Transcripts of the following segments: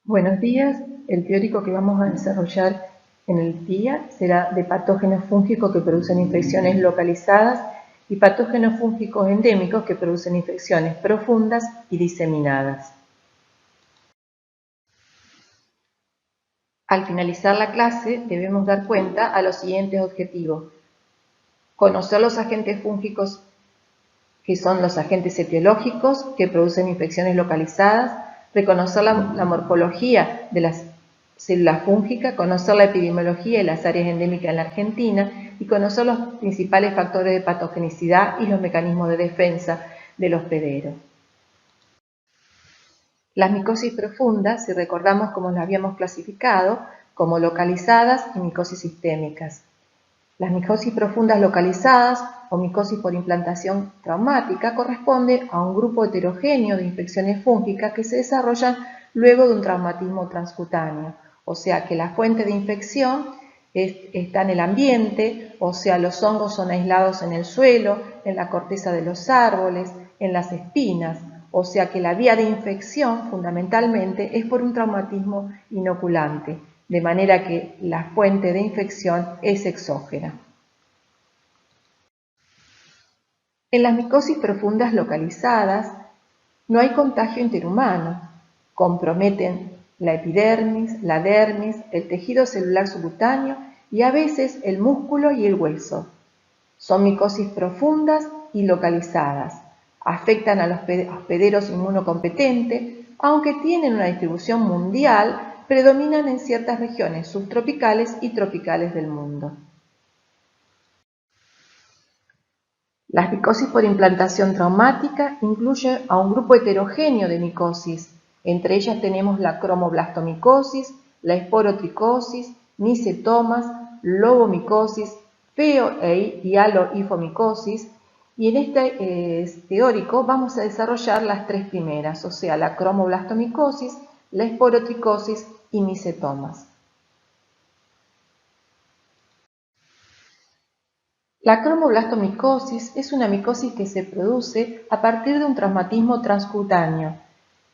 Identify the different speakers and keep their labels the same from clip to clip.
Speaker 1: Buenos días. El teórico que vamos a desarrollar en el día será de patógenos fúngicos que producen infecciones localizadas y patógenos fúngicos endémicos que producen infecciones profundas y diseminadas. Al finalizar la clase debemos dar cuenta a los siguientes objetivos: conocer los agentes fúngicos que son los agentes etiológicos que producen infecciones localizadas, reconocer la morfología de las células fúngicas, conocer la epidemiología y las áreas endémicas en la Argentina y conocer los principales factores de patogenicidad y los mecanismos de defensa de los hospederos. Las micosis profundas, si recordamos cómo las habíamos clasificado, como localizadas y micosis sistémicas. Las micosis profundas localizadas o micosis por implantación traumática corresponde a un grupo heterogéneo de infecciones fúngicas que se desarrollan luego de un traumatismo transcutáneo, o sea que la fuente de infección está en el ambiente, o sea los hongos son aislados en el suelo, en la corteza de los árboles, en las espinas, o sea que la vía de infección fundamentalmente es por un traumatismo inoculante, de manera que la fuente de infección es exógena. En las micosis profundas localizadas no hay contagio interhumano, comprometen la epidermis, la dermis, el tejido celular subcutáneo y a veces el músculo y el hueso. Son micosis profundas y localizadas, afectan a los hospederos inmunocompetentes, aunque tienen una distribución mundial, predominan en ciertas regiones subtropicales y tropicales del mundo. La micosis por implantación traumática incluye a un grupo heterogéneo de micosis. Entre ellas tenemos la cromoblastomicosis, la esporotricosis, micetomas, lobomicosis, feo e hialohifomicosis. Y en este teórico vamos a desarrollar las tres primeras, o sea, la cromoblastomicosis, la esporotricosis y micetomas. La cromoblastomicosis es una micosis que se produce a partir de un traumatismo transcutáneo.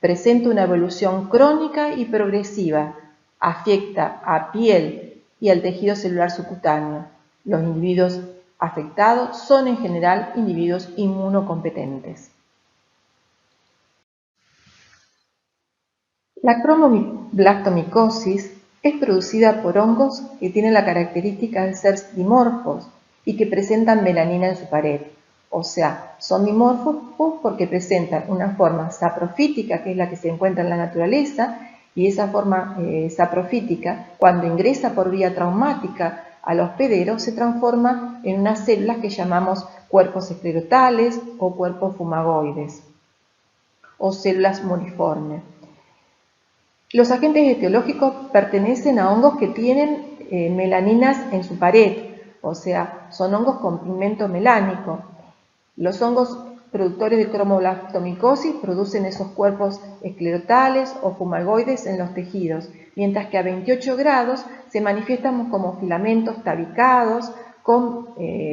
Speaker 1: Presenta una evolución crónica y progresiva. Afecta a piel y al tejido celular subcutáneo. Los individuos afectados son en general individuos inmunocompetentes. La cromoblastomicosis es producida por hongos que tienen la característica de ser dimorfos y que presentan melanina en su pared. O sea, son dimorfos porque presentan una forma saprofítica, que es la que se encuentra en la naturaleza, y esa forma saprofítica, cuando ingresa por vía traumática al hospedero, se transforma en unas células que llamamos cuerpos esclerotales o cuerpos fumagoides o células muriformes. Los agentes etiológicos pertenecen a hongos que tienen melaninas en su pared, o sea, son hongos con pigmento melánico. Los hongos productores de cromoblastomicosis producen esos cuerpos esclerotales o fumagoides en los tejidos, mientras que a 28 grados se manifiestan como filamentos tabicados,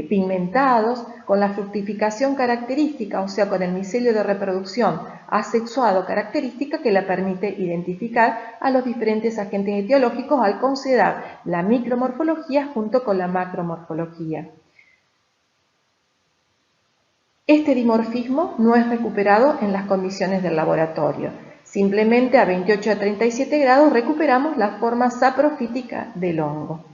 Speaker 1: pigmentados, con la fructificación característica, o sea, con el micelio de reproducción asexuado característica que le permite identificar a los diferentes agentes etiológicos al considerar la micromorfología junto con la macromorfología. Este dimorfismo no es recuperado en las condiciones del laboratorio. Simplemente a 28 a 37 grados recuperamos la forma saprofítica del hongo.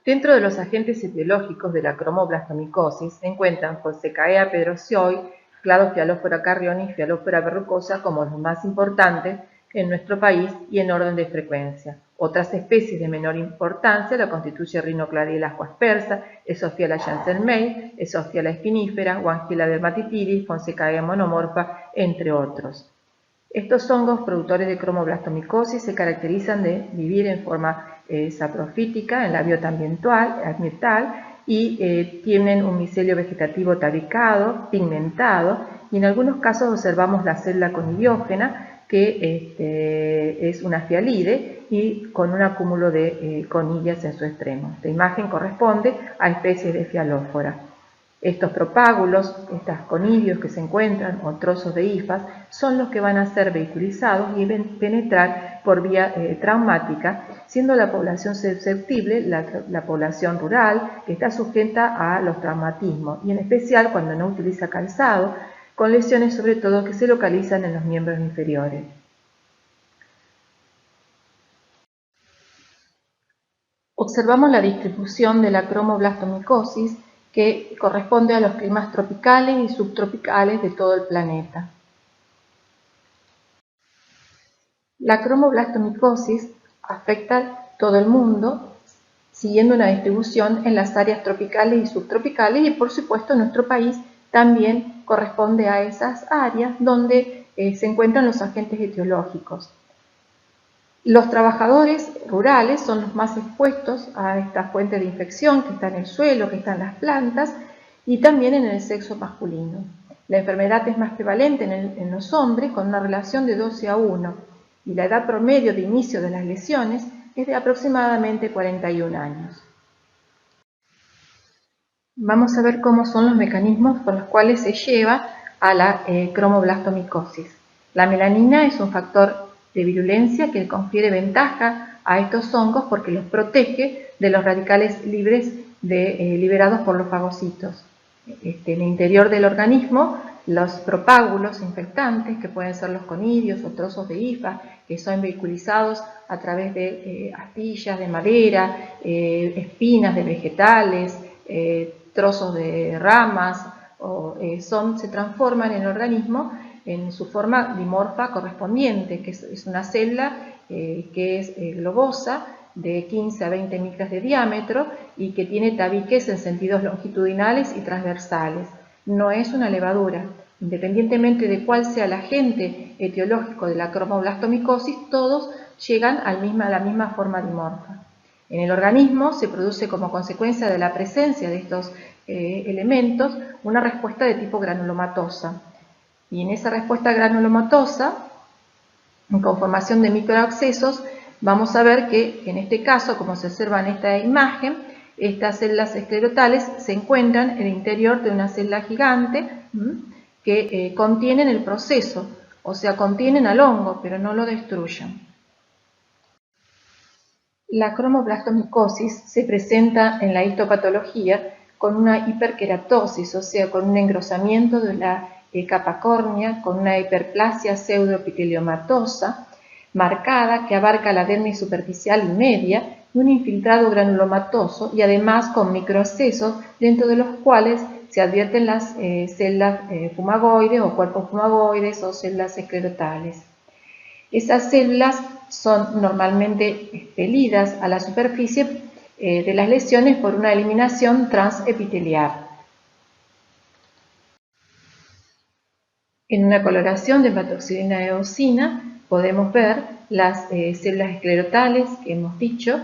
Speaker 1: Dentro de los agentes etiológicos de la cromoblastomicosis se encuentran Fonsecaea pedrosioi, Cladofialophora carrioni y Fialophora verrucosa como los más importantes en nuestro país y en orden de frecuencia. Otras especies de menor importancia la constituye Rhinocladiella aspersa, Esophiala janssen-May, Esophiala spinifera, Wandgilla dermatiphyllus, Fonsecaea monomorfa, entre otros. Estos hongos productores de cromoblastomicosis se caracterizan de vivir en forma saprofítica en la biota ambiental y tienen un micelio vegetativo tabicado, pigmentado, y en algunos casos observamos la célula conidiógena, que es una fialide y con un acúmulo de conillas en su extremo. Esta imagen corresponde a especies de fialófora. Estos propágulos, estos conidios que se encuentran o trozos de hifas, son los que van a ser vehiculizados y penetrar por vía traumática, siendo la población susceptible la población rural, que está sujeta a los traumatismos, y en especial cuando no utiliza calzado, con lesiones sobre todo que se localizan en los miembros inferiores. Observamos la distribución de la cromoblastomicosis que corresponde a los climas tropicales y subtropicales de todo el planeta. La cromoblastomicosis afecta a todo el mundo, siguiendo una distribución en las áreas tropicales y subtropicales, y por supuesto nuestro país también corresponde a esas áreas donde se encuentran los agentes etiológicos. Los trabajadores rurales son los más expuestos a esta fuente de infección que está en el suelo, que está en las plantas, y también en el sexo masculino. La enfermedad es más prevalente en los hombres, con una relación de 12:1, y la edad promedio de inicio de las lesiones es de aproximadamente 41 años. Vamos a ver cómo son los mecanismos por los cuales se lleva a la cromoblastomicosis. La melanina es un factor de virulencia que confiere ventaja a estos hongos porque los protege de los radicales libres liberados por los fagocitos. En el interior del organismo, los propágulos infectantes, que pueden ser los conidios o trozos de hifa, que son vehiculizados a través de astillas de madera, espinas de vegetales, trozos de ramas, se transforman en el organismo en su forma dimorfa correspondiente, que es una célula que es globosa, de 15 a 20 micras de diámetro y que tiene tabiques en sentidos longitudinales y transversales. No es una levadura. Independientemente de cuál sea el agente etiológico de la cromoblastomicosis, todos llegan a la misma forma dimorfa. En el organismo se produce como consecuencia de la presencia de estos elementos una respuesta de tipo granulomatosa. Y en esa respuesta granulomatosa, con formación de microabscesos, vamos a ver que en este caso, como se observa en esta imagen, estas células esclerotales se encuentran en el interior de una célula gigante que contienen el proceso, o sea, contienen al hongo, pero no lo destruyen. La cromoblastomicosis se presenta en la histopatología con una hiperkeratosis, o sea, con un engrosamiento de la capa córnea, con una hiperplasia pseudoepiteliomatosa marcada que abarca la dermis superficial y media, y un infiltrado granulomatoso y además con microabscesos dentro de los cuales se advierten las células fumagoides o cuerpos fumagoides o células esclerotales. Esas células son normalmente expelidas a la superficie de las lesiones por una eliminación transepiteliar. En una coloración de hepatoxilina de eosina podemos ver las células esclerotales que hemos dicho,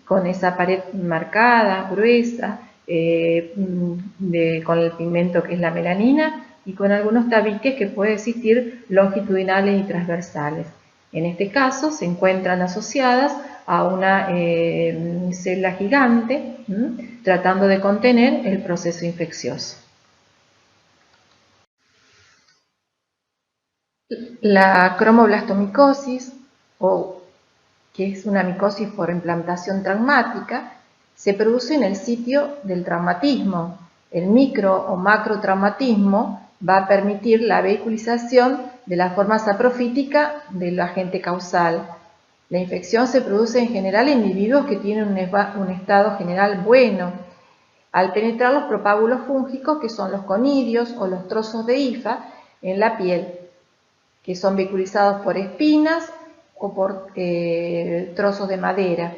Speaker 1: con esa pared marcada, gruesa, con el pigmento que es la melanina y con algunos tabiques que pueden existir longitudinales y transversales. En este caso se encuentran asociadas a una célula gigante, tratando de contener el proceso infeccioso. La cromoblastomicosis, o que es una micosis por implantación traumática, se produce en el sitio del traumatismo. El micro o macrotraumatismo va a permitir la vehiculización de la forma saprofítica del agente causal. La infección se produce en general en individuos que tienen un estado general bueno. Al penetrar los propágulos fúngicos, que son los conidios o los trozos de hifa, en la piel, que son vehiculizados por espinas o por trozos de madera,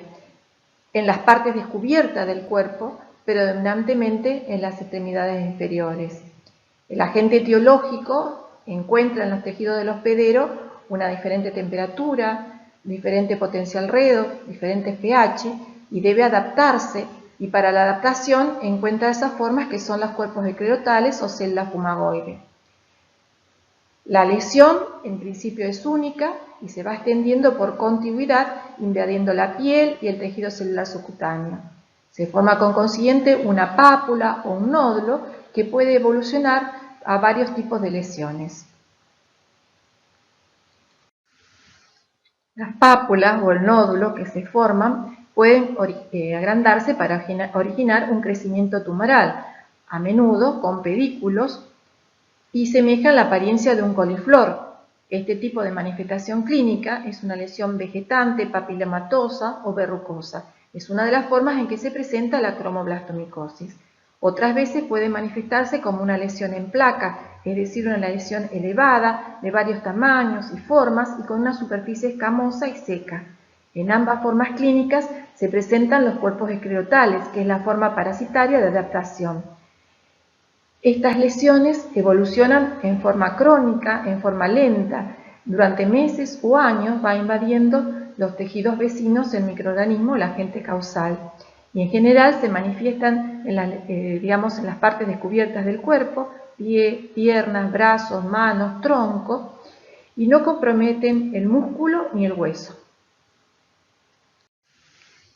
Speaker 1: en las partes descubiertas del cuerpo, predominantemente en las extremidades inferiores. El agente etiológico encuentra en los tejidos del hospedero una diferente temperatura, diferente potencial redox, diferente pH, y debe adaptarse, y para la adaptación encuentra esas formas que son los cuerpos esclerotales o células fumagoides. La lesión en principio es única y se va extendiendo por contigüidad, invadiendo la piel y el tejido celular subcutáneo. Se forma con consiguiente una pápula o un nódulo que puede evolucionar a varios tipos de lesiones. Las pápulas o el nódulo que se forman pueden agrandarse para originar un crecimiento tumoral, a menudo con pedículos, y semejan la apariencia de un coliflor. Este tipo de manifestación clínica es una lesión vegetante, papilomatosa o verrucosa. Es una de las formas en que se presenta la cromoblastomicosis. Otras veces puede manifestarse como una lesión en placa, es decir, una lesión elevada, de varios tamaños y formas y con una superficie escamosa y seca. En ambas formas clínicas se presentan los cuerpos esclerotales, que es la forma parasitaria de adaptación. Estas lesiones evolucionan en forma crónica, en forma lenta. Durante meses o años va invadiendo los tejidos vecinos el microorganismo, el agente causal. Y en general se manifiestan en las partes descubiertas del cuerpo, pie, piernas, brazos, manos, tronco, y no comprometen el músculo ni el hueso.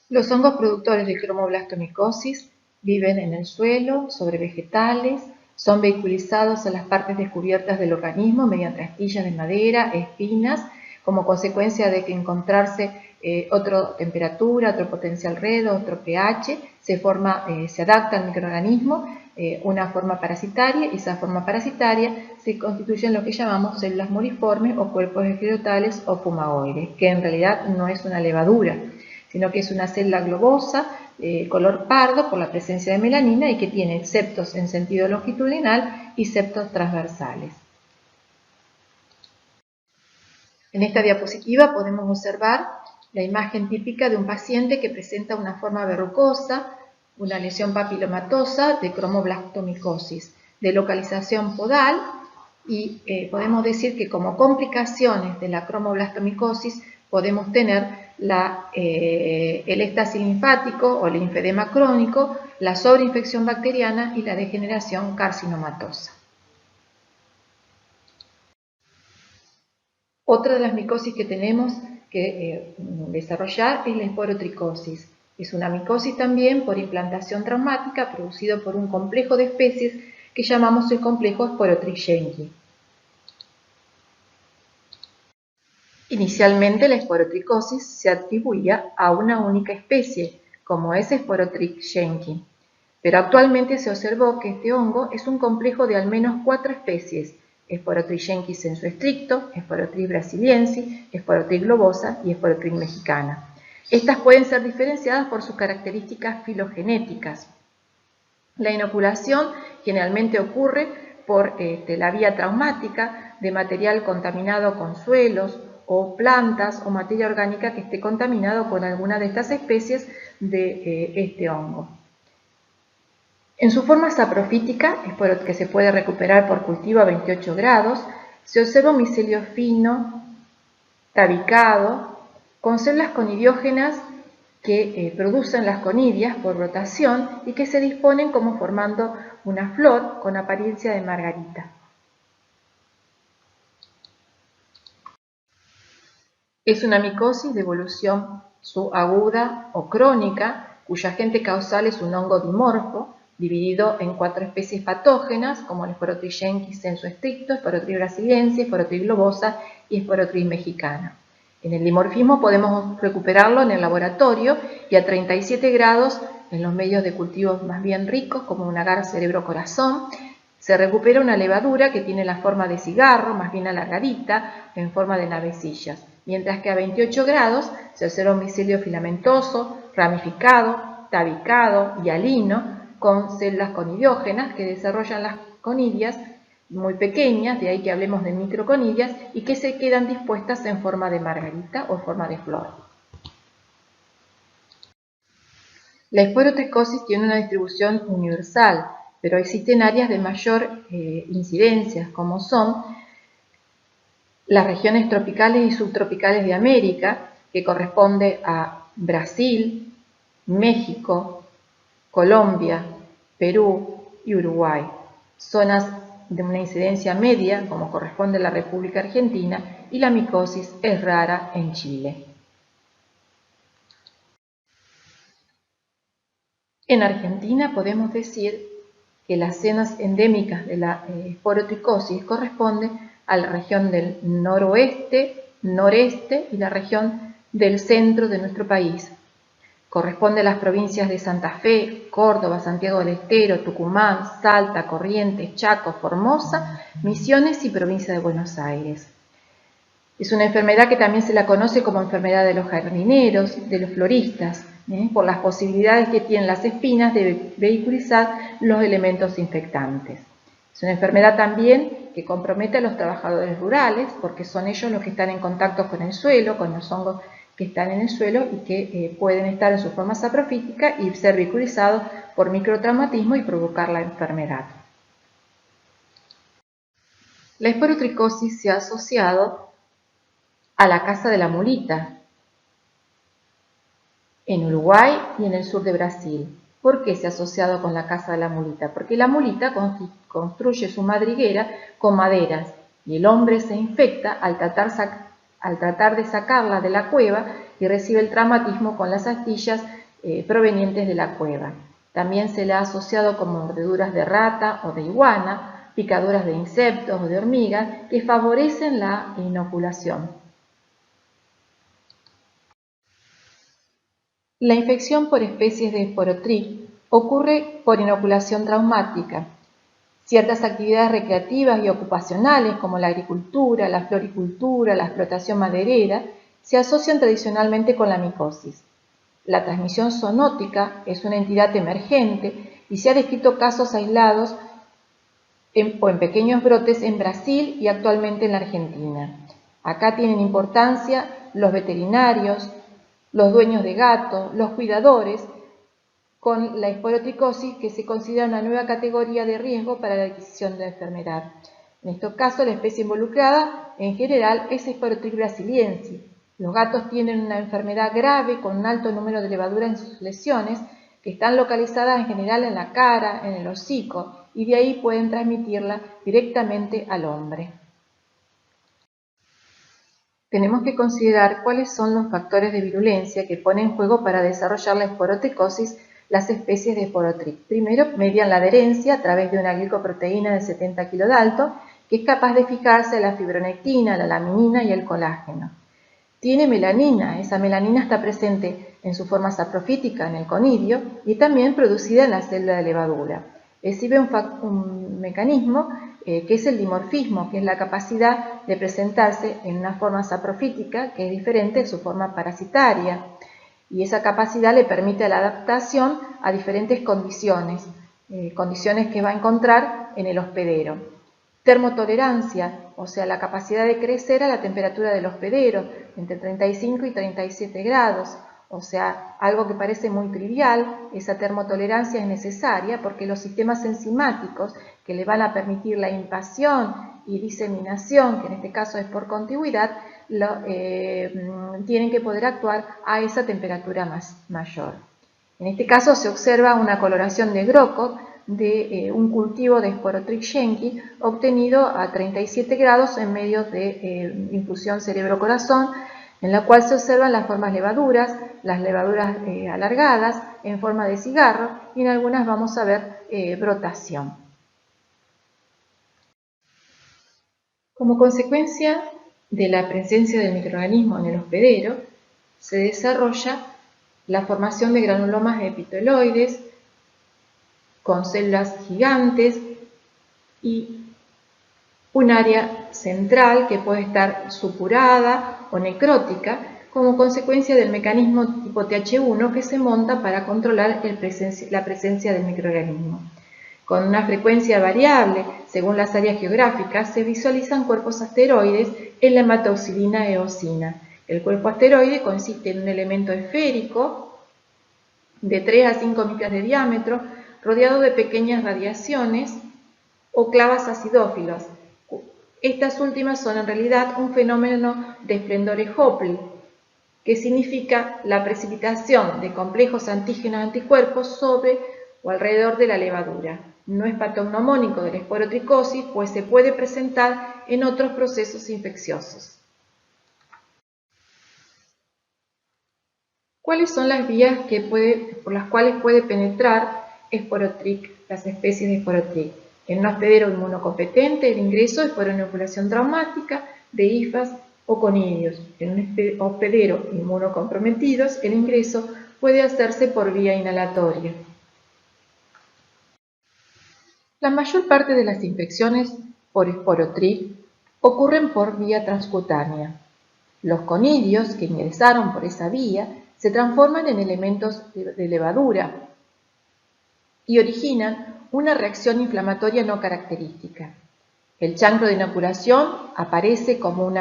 Speaker 1: Los hongos productores de cromoblastomicosis viven en el suelo, sobre vegetales, son vehiculizados a las partes descubiertas del organismo mediante astillas de madera, espinas, como consecuencia de que encontrarse otra temperatura, otro potencial redo, otro pH, se adapta al microorganismo, una forma parasitaria, y esa forma parasitaria se constituye en lo que llamamos células moriformes o cuerpos esclerotales o fumagoides, que en realidad no es una levadura, sino que es una célula globosa, color pardo por la presencia de melanina y que tiene septos en sentido longitudinal y septos transversales. En esta diapositiva podemos observar la imagen típica de un paciente que presenta una forma verrucosa, una lesión papilomatosa de cromoblastomicosis, de localización podal, y podemos decir que como complicaciones de la cromoblastomicosis podemos tener el éxtasis linfático o el linfedema crónico, la sobreinfección bacteriana y la degeneración carcinomatosa. Otra de las micosis que tenemos que desarrollar es la esporotricosis. Es una micosis también por implantación traumática producido por un complejo de especies que llamamos el complejo Sporotrichsenki. Inicialmente la esporotricosis se atribuía a una única especie, como es Sporotrichsenki, pero actualmente se observó que este hongo es un complejo de al menos 4 especies: Sporotrichsenki sensu stricto, Sporotrich brasiliensis, Sporotrich globosa y Sporotrich mexicana. Estas pueden ser diferenciadas por sus características filogenéticas. La inoculación generalmente ocurre por la vía traumática de material contaminado con suelos o plantas o materia orgánica que esté contaminado con alguna de estas especies de este hongo. En su forma saprofítica, que se puede recuperar por cultivo a 28 grados, se observa un micelio fino, tabicado, con células conidiógenas que producen las conidias por rotación y que se disponen como formando una flor con apariencia de margarita. Es una micosis de evolución subaguda o crónica, cuyo agente causal es un hongo dimorfo, dividido en 4 especies patógenas, como el Sporotrichsenki sensu stricto, Sporotrich brasiliensis, Sporotrich globosa y Sporotrich mexicana. En el dimorfismo podemos recuperarlo en el laboratorio y a 37 grados en los medios de cultivo más bien ricos, como un agar cerebro-corazón, se recupera una levadura que tiene la forma de cigarro, más bien alargadita, en forma de navecillas, mientras que a 28 grados se observa un micelio filamentoso, ramificado, tabicado y hialino, con células conidiógenas que desarrollan las conidias muy pequeñas, de ahí que hablemos de microconidias, y que se quedan dispuestas en forma de margarita o en forma de flor. La esporotricosis tiene una distribución universal, pero existen áreas de mayor incidencia, como son las regiones tropicales y subtropicales de América, que corresponde a Brasil, México, Colombia, Perú y Uruguay. Zonas de una incidencia media, como corresponde a la República Argentina, y la micosis es rara en Chile. En Argentina podemos decir que las zonas endémicas de la esporotricosis corresponden a la región del noroeste, noreste y la región del centro de nuestro país. Corresponde a las provincias de Santa Fe, Córdoba, Santiago del Estero, Tucumán, Salta, Corrientes, Chaco, Formosa, Misiones y provincia de Buenos Aires. Es una enfermedad que también se la conoce como enfermedad de los jardineros, de los floristas, por las posibilidades que tienen las espinas de vehiculizar los elementos infectantes. Es una enfermedad también que compromete a los trabajadores rurales, porque son ellos los que están en contacto con el suelo, con los hongos que están en el suelo y que pueden estar en su forma saprofítica y ser vehiculizados por microtraumatismo y provocar la enfermedad. La esporotricosis se ha asociado a la caza de la mulita en Uruguay y en el sur de Brasil. ¿Por qué se ha asociado con la caza de la mulita? Porque la mulita construye su madriguera con maderas y el hombre se infecta al tratar de sacarla de la cueva y recibe el traumatismo con las astillas provenientes de la cueva. También se le ha asociado con mordeduras de rata o de iguana, picaduras de insectos o de hormigas que favorecen la inoculación. La infección por especies de esporotrich ocurre por inoculación traumática. Ciertas actividades recreativas y ocupacionales como la agricultura, la floricultura, la explotación maderera se asocian tradicionalmente con la micosis. La transmisión zoonótica es una entidad emergente y se han descrito casos aislados o en pequeños brotes en Brasil y actualmente en la Argentina. Acá tienen importancia los veterinarios, los dueños de gatos, los cuidadores, con la esporotricosis que se considera una nueva categoría de riesgo para la adquisición de la enfermedad. En estos casos, la especie involucrada en general es Esporotrich brasiliensis. Los gatos tienen una enfermedad grave con un alto número de levaduras en sus lesiones que están localizadas en general en la cara, en el hocico, y de ahí pueden transmitirla directamente al hombre. Tenemos que considerar cuáles son los factores de virulencia que ponen en juego para desarrollar la esporotricosis las especies de esporotrich. Primero, median la adherencia a través de una glicoproteína de 70 kilodalto que es capaz de fijarse a la fibronectina, la laminina y el colágeno. Tiene melanina, esa melanina está presente en su forma saprofítica en el conidio y también producida en la célula de levadura. Exhibe un mecanismo que es el dimorfismo, que es la capacidad de presentarse en una forma saprofítica que es diferente de su forma parasitaria. Y esa capacidad le permite la adaptación a diferentes condiciones, condiciones que va a encontrar en el hospedero. Termotolerancia, o sea, la capacidad de crecer a la temperatura del hospedero, entre 35 y 37 grados. O sea, algo que parece muy trivial, esa termotolerancia es necesaria porque los sistemas enzimáticos que le van a permitir la invasión y diseminación, que en este caso es por contigüidad, tienen que poder actuar a esa temperatura mayor. En este caso se observa una coloración de Grokov de un cultivo de Esporotrich yenki obtenido a 37 grados en medio de infusión cerebro-corazón, en la cual se observan las formas levaduras, las levaduras alargadas en forma de cigarro y en algunas vamos a ver brotación. Como consecuencia de la presencia del microorganismo en el hospedero, se desarrolla la formación de granulomas epiteloides con células gigantes y un área central que puede estar supurada o necrótica como consecuencia del mecanismo tipo Th1 que se monta para controlar la presencia del microorganismo. Con una frecuencia variable según las áreas geográficas se visualizan cuerpos asteroides en la hematoxilina eosina. El cuerpo asteroide consiste en un elemento esférico de 3 a 5 micras de diámetro rodeado de pequeñas radiaciones o clavas acidófilas. Estas últimas son en realidad un fenómeno de esplendores Hopple, que significa la precipitación de complejos antígenos-anticuerpos sobre o alrededor de la levadura. No es patognomónico de la esporotricosis, pues se puede presentar en otros procesos infecciosos. ¿Cuáles son las vías por las cuales puede penetrar Sporotric, las especies de Sporotric? En un hospedero inmunocompetente, el ingreso es por inoculación traumática de hifas o conidios. En un hospedero inmunocomprometidos, el ingreso puede hacerse por vía inhalatoria. La mayor parte de las infecciones por Sporotric ocurren por vía transcutánea. Los conidios que ingresaron por esa vía se transforman en elementos de levadura y originan una reacción inflamatoria no característica. El chancro de inoculación aparece como un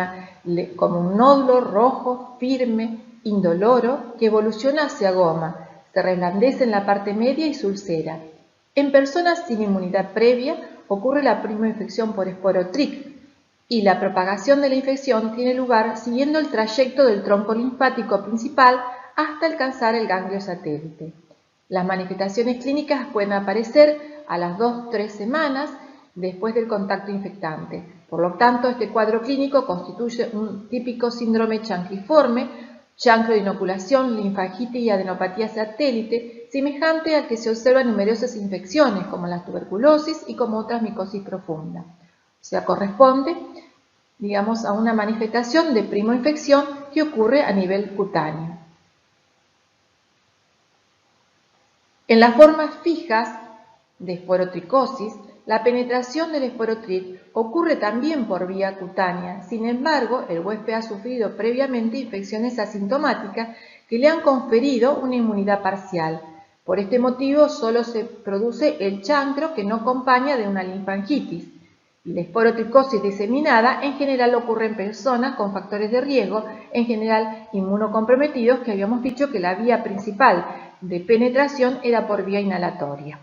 Speaker 1: nódulo rojo, firme, indoloro, que evoluciona hacia goma, se reblandece en la parte media y se ulcera. En personas sin inmunidad previa ocurre la primoinfección por Sporotric y la propagación de la infección tiene lugar siguiendo el trayecto del tronco linfático principal hasta alcanzar el ganglio satélite. Las manifestaciones clínicas pueden aparecer a las 2-3 semanas después del contacto infectante. Por lo tanto, este cuadro clínico constituye un típico síndrome chancriforme, chancro de inoculación, linfangitis y adenopatía satélite, semejante al que se observa en numerosas infecciones como la tuberculosis y como otras micosis profunda. O sea, corresponde, digamos, a una manifestación de primoinfección que ocurre a nivel cutáneo. En las formas fijas de esporotricosis, la penetración del Sporotric ocurre también por vía cutánea. Sin embargo, el huésped ha sufrido previamente infecciones asintomáticas que le han conferido una inmunidad parcial. Por este motivo, solo se produce el chancro que no acompaña de una linfangitis. Y la esporotricosis diseminada en general ocurre en personas con factores de riesgo, en general inmunocomprometidos, que habíamos dicho que la vía principal de penetración era por vía inhalatoria.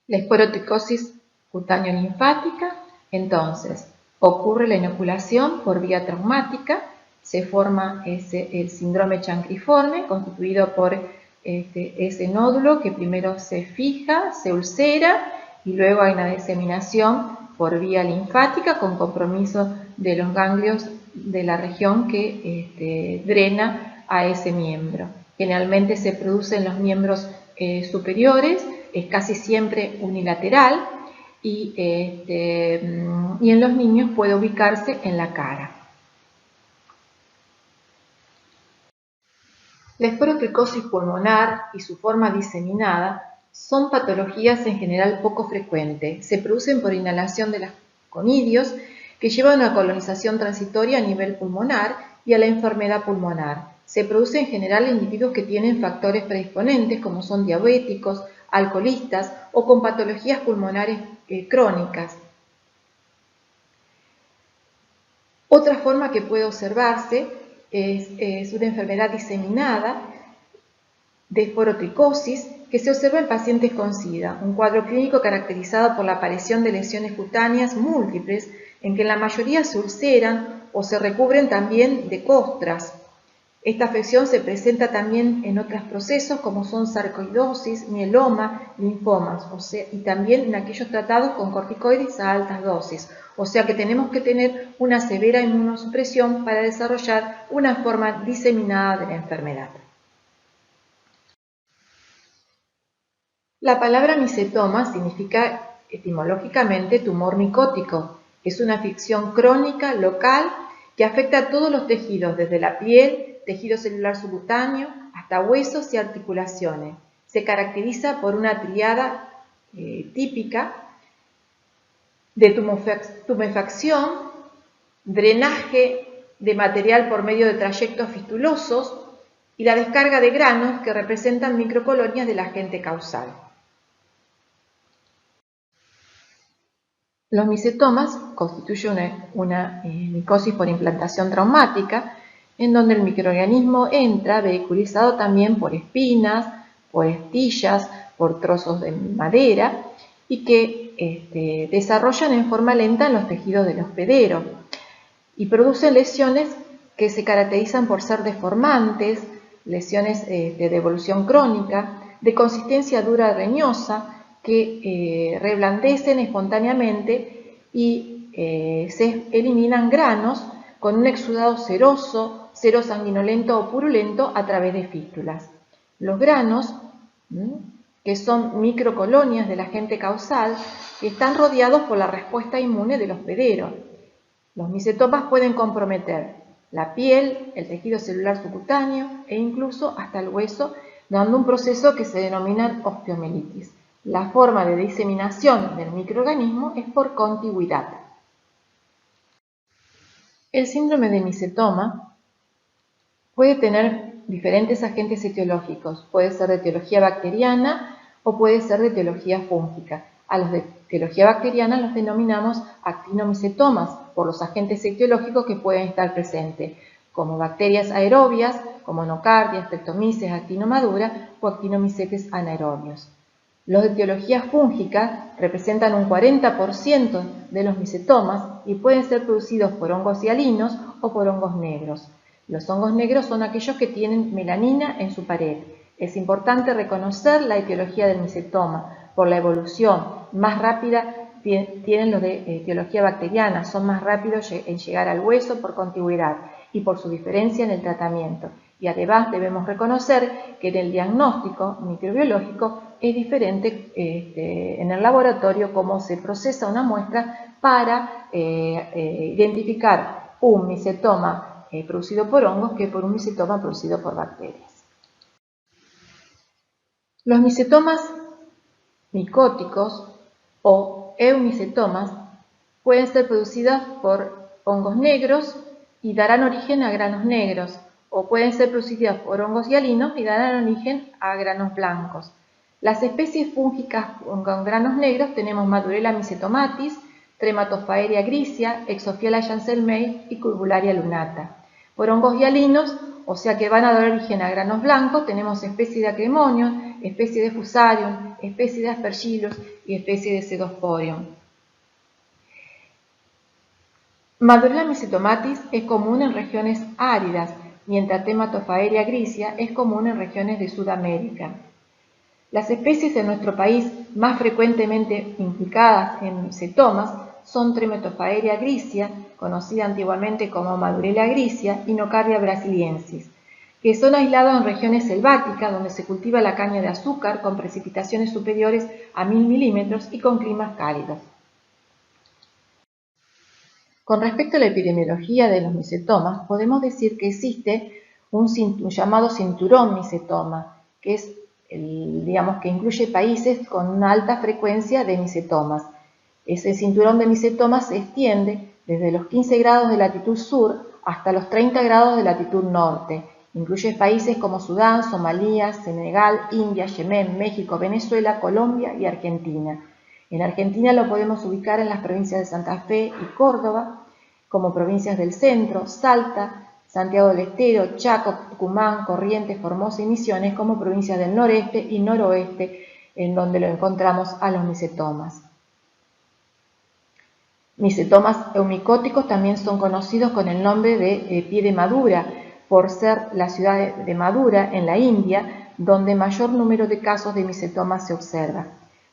Speaker 1: La esporotricosis cutáneo-linfática, entonces, ocurre la inoculación por vía traumática, se forma el síndrome chancriforme, constituido por ese nódulo que primero se fija, se ulcera y luego hay una diseminación por vía linfática con compromiso de los ganglios de la región que drena a ese miembro. Generalmente se produce en los miembros superiores, es casi siempre unilateral y en los niños puede ubicarse en la cara. La esporotricosis pulmonar y su forma diseminada son patologías en general poco frecuentes. Se producen por inhalación de los conidios que llevan a una colonización transitoria a nivel pulmonar y a la enfermedad pulmonar. Se produce en general en individuos que tienen factores predisponentes como son diabéticos, alcoholistas o con patologías pulmonares crónicas. Otra forma que puede observarse es una enfermedad diseminada de esporotricosis que se observa en pacientes con SIDA, un cuadro clínico caracterizado por la aparición de lesiones cutáneas múltiples en que la mayoría se ulceran o se recubren también de costras. Esta afección se presenta también en otros procesos como son sarcoidosis, mieloma, linfomas, y también en aquellos tratados con corticoides a altas dosis. O sea que tenemos que tener una severa inmunosupresión para desarrollar una forma diseminada de la enfermedad. La palabra micetoma significa etimológicamente tumor micótico. Es una afección crónica, local, que afecta a todos los tejidos, desde la piel, tejido celular subcutáneo, hasta huesos y articulaciones. Se caracteriza por una triada típica de tumefacción, drenaje de material por medio de trayectos fistulosos y la descarga de granos que representan microcolonias del agente causal. Los micetomas constituyen una micosis por implantación traumática, en donde el microorganismo entra vehiculizado también por espinas, por estillas, por trozos de madera y que desarrollan en forma lenta en los tejidos del hospedero y producen lesiones que se caracterizan por ser deformantes, lesiones de evolución crónica, de consistencia dura reñosa, que reblandecen espontáneamente y se eliminan granos con un exudado seroso, serosanguinolento o purulento a través de fístulas. Los granos, que son microcolonias del agente causal, que están rodeados por la respuesta inmune del hospedero. Los micetomas pueden comprometer la piel, el tejido celular subcutáneo e incluso hasta el hueso, dando un proceso que se denomina osteomielitis. La forma de diseminación del microorganismo es por contigüidad. El síndrome de micetoma puede tener diferentes agentes etiológicos. Puede ser de etiología bacteriana o puede ser de etiología fúngica. A los de etiología bacteriana los denominamos actinomicetomas por los agentes etiológicos que pueden estar presentes, como bacterias aerobias, como nocardia, streptomyces, actinomadura o actinomicetes anaerobios. Los de etiología fúngica representan un 40% de los micetomas y pueden ser producidos por hongos hialinos o por hongos negros. Los hongos negros son aquellos que tienen melanina en su pared. Es importante reconocer la etiología del micetoma. Por la evolución más rápida tienen los de etiología bacteriana, son más rápidos en llegar al hueso por contigüidad y por su diferencia en el tratamiento. Y además debemos reconocer que en el diagnóstico microbiológico es diferente en el laboratorio cómo se procesa una muestra para identificar un micetoma producido por hongos que por un micetoma producido por bacterias. Los micetomas micóticos o eumicetomas pueden ser producidos por hongos negros y darán origen a granos negros, o pueden ser producidas por hongos hialinos y darán origen a granos blancos. Las especies fúngicas con granos negros tenemos Madurella micetomatis, Trematophaeria grisia, Exophiala janselmei y Curbularia lunata. Por hongos hialinos, o sea que van a dar origen a granos blancos, tenemos especie de Acremonium, especie de Fusarium, especie de Aspergillus y especie de Pseudosporium. Madurella micetomatis es común en regiones áridas, mientras Trematophaeria grisia es común en regiones de Sudamérica. Las especies en nuestro país más frecuentemente implicadas en micetomas son Trematophaeria grisia, conocida antiguamente como Madurella grisia, y Nocardia brasiliensis, que son aislados en regiones selváticas donde se cultiva la caña de azúcar con precipitaciones superiores a 1000 milímetros y con climas cálidos. Con respecto a la epidemiología de los micetomas, podemos decir que existe un llamado cinturón micetoma, que es que incluye países con una alta frecuencia de micetomas. Ese cinturón de micetomas se extiende desde los 15 grados de latitud sur hasta los 30 grados de latitud norte. Incluye países como Sudán, Somalia, Senegal, India, Yemen, México, Venezuela, Colombia y Argentina. En Argentina lo podemos ubicar en las provincias de Santa Fe y Córdoba, como provincias del centro, Salta, Santiago del Estero, Chaco, Tucumán, Corrientes, Formosa y Misiones, como provincias del noreste y noroeste, en donde lo encontramos a los micetomas. Micetomas eumicóticos también son conocidos con el nombre de pie de Madura, por ser la ciudad de Madura, en la India, donde mayor número de casos de micetomas se observa.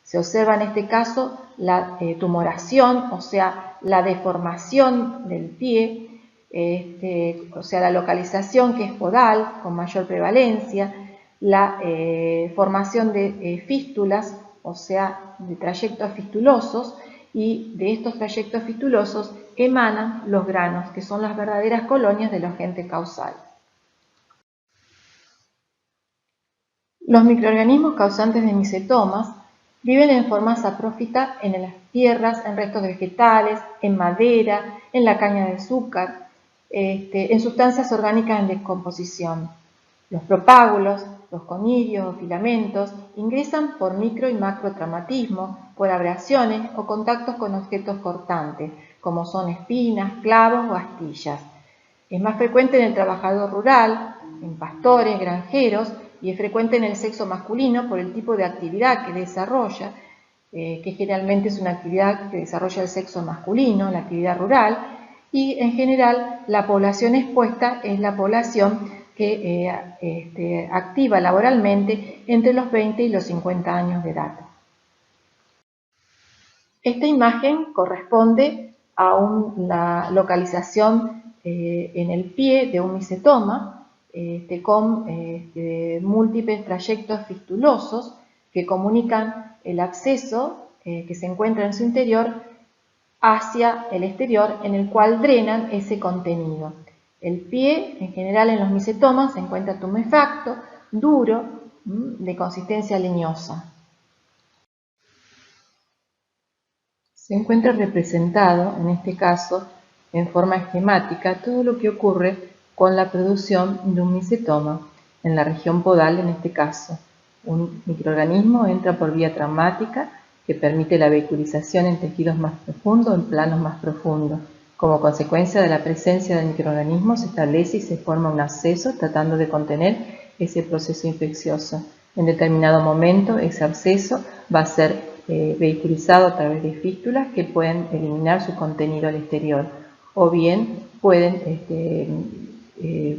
Speaker 1: Se observa en este caso la tumoración, o sea, la deformación del pie, o sea, la localización que es podal, con mayor prevalencia, la formación de fístulas, o sea, de trayectos fistulosos, y de estos trayectos fistulosos emanan los granos, que son las verdaderas colonias del agente causal. Los microorganismos causantes de micetomas viven en forma saprófita en las tierras, en restos vegetales, en madera, en la caña de azúcar, en sustancias orgánicas en descomposición. Los propágulos, los conirios o filamentos ingresan por micro y macrotraumatismo, por abrasiones o contactos con objetos cortantes, como son espinas, clavos o astillas. Es más frecuente en el trabajador rural, en pastores, granjeros, y es frecuente en el sexo masculino por el tipo de actividad que desarrolla, que generalmente es una actividad que desarrolla el sexo masculino, la actividad rural, y en general la población expuesta es la población que activa laboralmente entre los 20 y los 50 años de edad. Esta imagen corresponde a una localización en el pie de un micetoma con múltiples trayectos fistulosos que comunican el acceso que se encuentra en su interior hacia el exterior, en el cual drenan ese contenido. El pie, en general en los micetomas, se encuentra tumefacto, duro, de consistencia leñosa. Se encuentra representado, en este caso, en forma esquemática, todo lo que ocurre con la producción de un micetoma, en la región podal en este caso. Un microorganismo entra por vía traumática que permite la vehiculización en tejidos más profundos, en planos más profundos. Como consecuencia de la presencia del microorganismo se establece y se forma un absceso tratando de contener ese proceso infeccioso. En determinado momento ese absceso va a ser vehiculizado a través de fístulas que pueden eliminar su contenido al exterior o bien pueden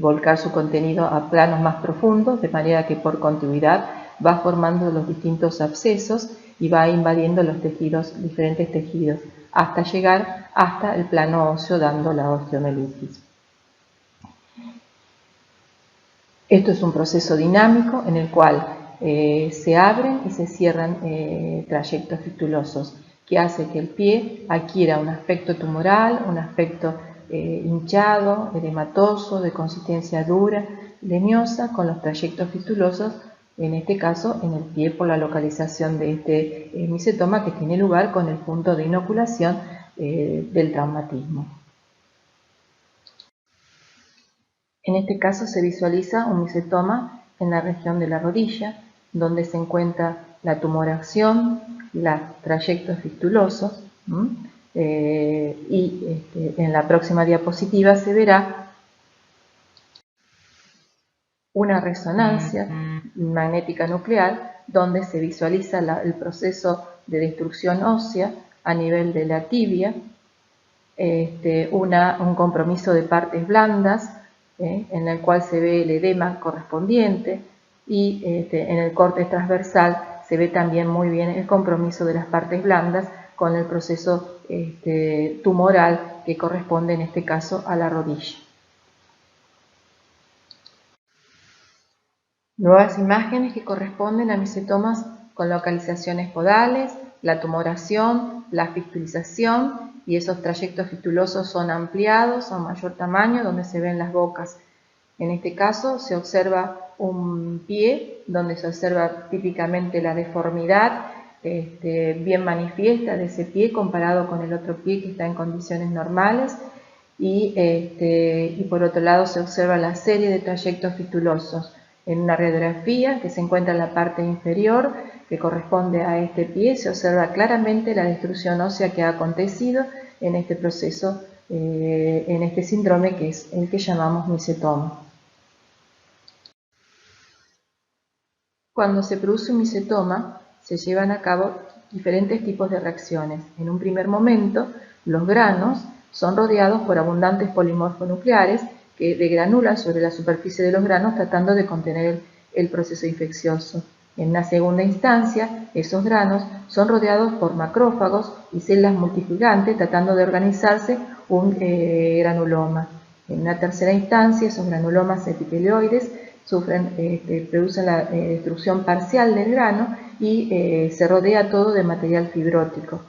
Speaker 1: volcar su contenido a planos más profundos, de manera que por continuidad va formando los distintos abscesos y va invadiendo los tejidos, diferentes tejidos, hasta llegar hasta el plano óseo dando la osteomielitis. Esto es un proceso dinámico en el cual se abren y se cierran trayectos fistulosos, que hace que el pie adquiera un aspecto tumoral, un aspecto hinchado, edematoso, de consistencia dura, leñosa, con los trayectos fistulosos, en este caso en el pie por la localización de este micetoma que tiene lugar con el punto de inoculación del traumatismo. En este caso se visualiza un micetoma en la región de la rodilla, donde se encuentra la tumoración, los trayectos fistulosos, y en la próxima diapositiva se verá una resonancia magnética nuclear donde se visualiza el proceso de destrucción ósea a nivel de la tibia, un compromiso de partes blandas, en el cual se ve el edema correspondiente y en el corte transversal se ve también muy bien el compromiso de las partes blandas con el proceso tumoral que corresponde en este caso a la rodilla. Nuevas imágenes que corresponden a micetomas con localizaciones podales, la tumoración, la fistulización, y esos trayectos fistulosos son ampliados a mayor tamaño donde se ven las bocas. En este caso se observa un pie donde se observa típicamente la deformidad bien manifiesta de ese pie comparado con el otro pie que está en condiciones normales y por otro lado se observa la serie de trayectos fistulosos. En una radiografía que se encuentra en la parte inferior que corresponde a este pie se observa claramente la destrucción ósea que ha acontecido en este proceso, en este síndrome que es el que llamamos micetoma. Cuando se produce un micetoma se llevan a cabo diferentes tipos de reacciones. En un primer momento los granos son rodeados por abundantes polimorfonucleares que degranulan sobre la superficie de los granos tratando de contener el proceso infeccioso. En una segunda instancia, esos granos son rodeados por macrófagos y células multiplicantes tratando de organizarse un granuloma. En una tercera instancia, esos granulomas epitelioides producen la destrucción parcial del grano y se rodea todo de material fibrótico.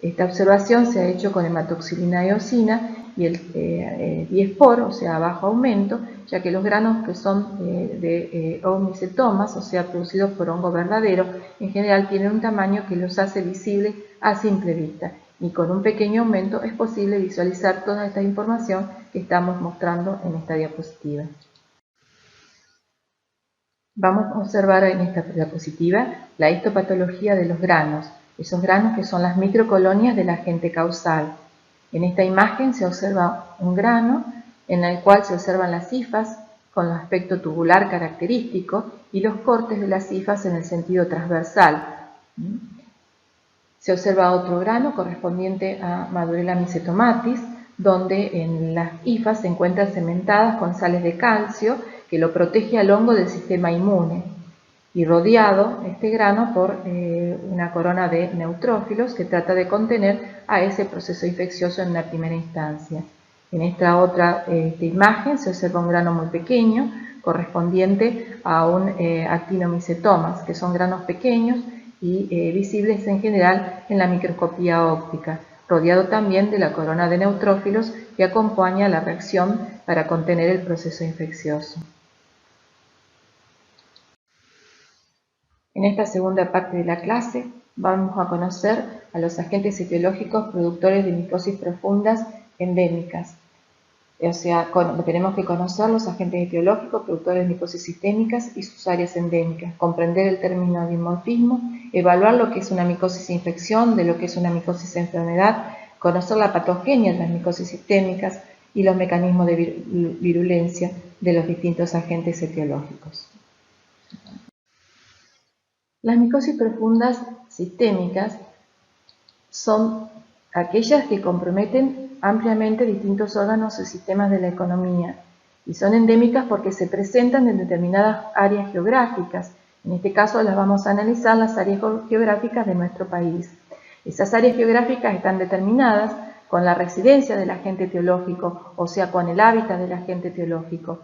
Speaker 1: Esta observación se ha hecho con hematoxilina eosina y el diespor, o sea, a bajo aumento, ya que los granos que son de omicetomas, o sea, producidos por hongo verdadero, en general tienen un tamaño que los hace visibles a simple vista. Y con un pequeño aumento es posible visualizar toda esta información que estamos mostrando en esta diapositiva. Vamos a observar en esta diapositiva la histopatología de los granos, esos granos que son las microcolonias del agente causal. En esta imagen se observa un grano en el cual se observan las hifas con el aspecto tubular característico y los cortes de las hifas en el sentido transversal. Se observa otro grano correspondiente a Madurella mycetomatis, donde en las hifas se encuentran cementadas con sales de calcio que lo protege al hongo del sistema inmune, y rodeado este grano por una corona de neutrófilos que trata de contener a ese proceso infeccioso en una primera instancia. En esta otra imagen se observa un grano muy pequeño correspondiente a un actinomicetomas, que son granos pequeños y visibles en general en la microscopía óptica, rodeado también de la corona de neutrófilos que acompaña la reacción para contener el proceso infeccioso. En esta segunda parte de la clase vamos a conocer a los agentes etiológicos productores de micosis profundas endémicas. O sea, tenemos que conocer los agentes etiológicos productores de micosis sistémicas y sus áreas endémicas, comprender el término dimorfismo, evaluar lo que es una micosis infección, de lo que es una micosis enfermedad, conocer la patogenia de las micosis sistémicas y los mecanismos de virulencia de los distintos agentes etiológicos. Las micosis profundas sistémicas son aquellas que comprometen ampliamente distintos órganos y sistemas de la economía y son endémicas porque se presentan en determinadas áreas geográficas. En este caso las vamos a analizar las áreas geográficas de nuestro país. Esas áreas geográficas están determinadas con la residencia del agente etiológico, o sea, con el hábitat del agente etiológico.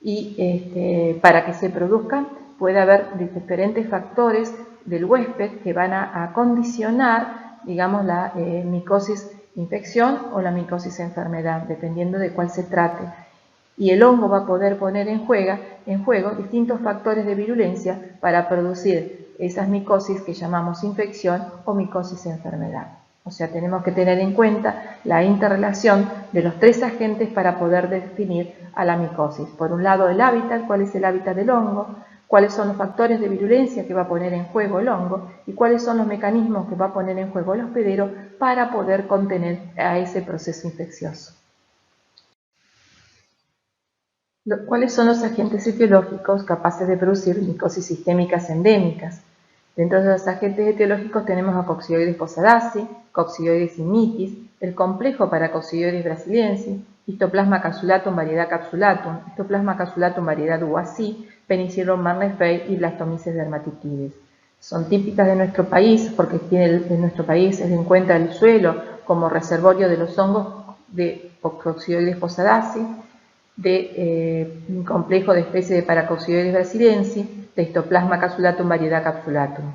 Speaker 1: Y para que se produzcan puede haber diferentes factores del huésped que van a condicionar, digamos, la micosis infección o la micosis enfermedad, dependiendo de cuál se trate. Y el hongo va a poder poner en juego distintos factores de virulencia para producir esas micosis que llamamos infección o micosis enfermedad. O sea, tenemos que tener en cuenta la interrelación de los tres agentes para poder definir a la micosis. Por un lado, el hábitat, cuál es el hábitat del hongo, cuáles son los factores de virulencia que va a poner en juego el hongo y cuáles son los mecanismos que va a poner en juego el hospedero para poder contener a ese proceso infeccioso. ¿Cuáles son los agentes etiológicos capaces de producir micosis sistémicas endémicas? Dentro de los agentes etiológicos tenemos a Coccidioides posadaci, Coccidioides immitis, el complejo para Coccidioides brasiliensis, Histoplasma capsulatum variedad capsulatum, Histoplasma capsulatum variedad UASI, Penicillium marneferi y Blastomyces dermatitides. Son típicas de nuestro país porque en nuestro país se encuentra el suelo como reservorio de los hongos de Coccidioides posadaci, de un complejo de especies de Paracoccidioides brasiliensis, de Histoplasma capsulatum variedad capsulatum.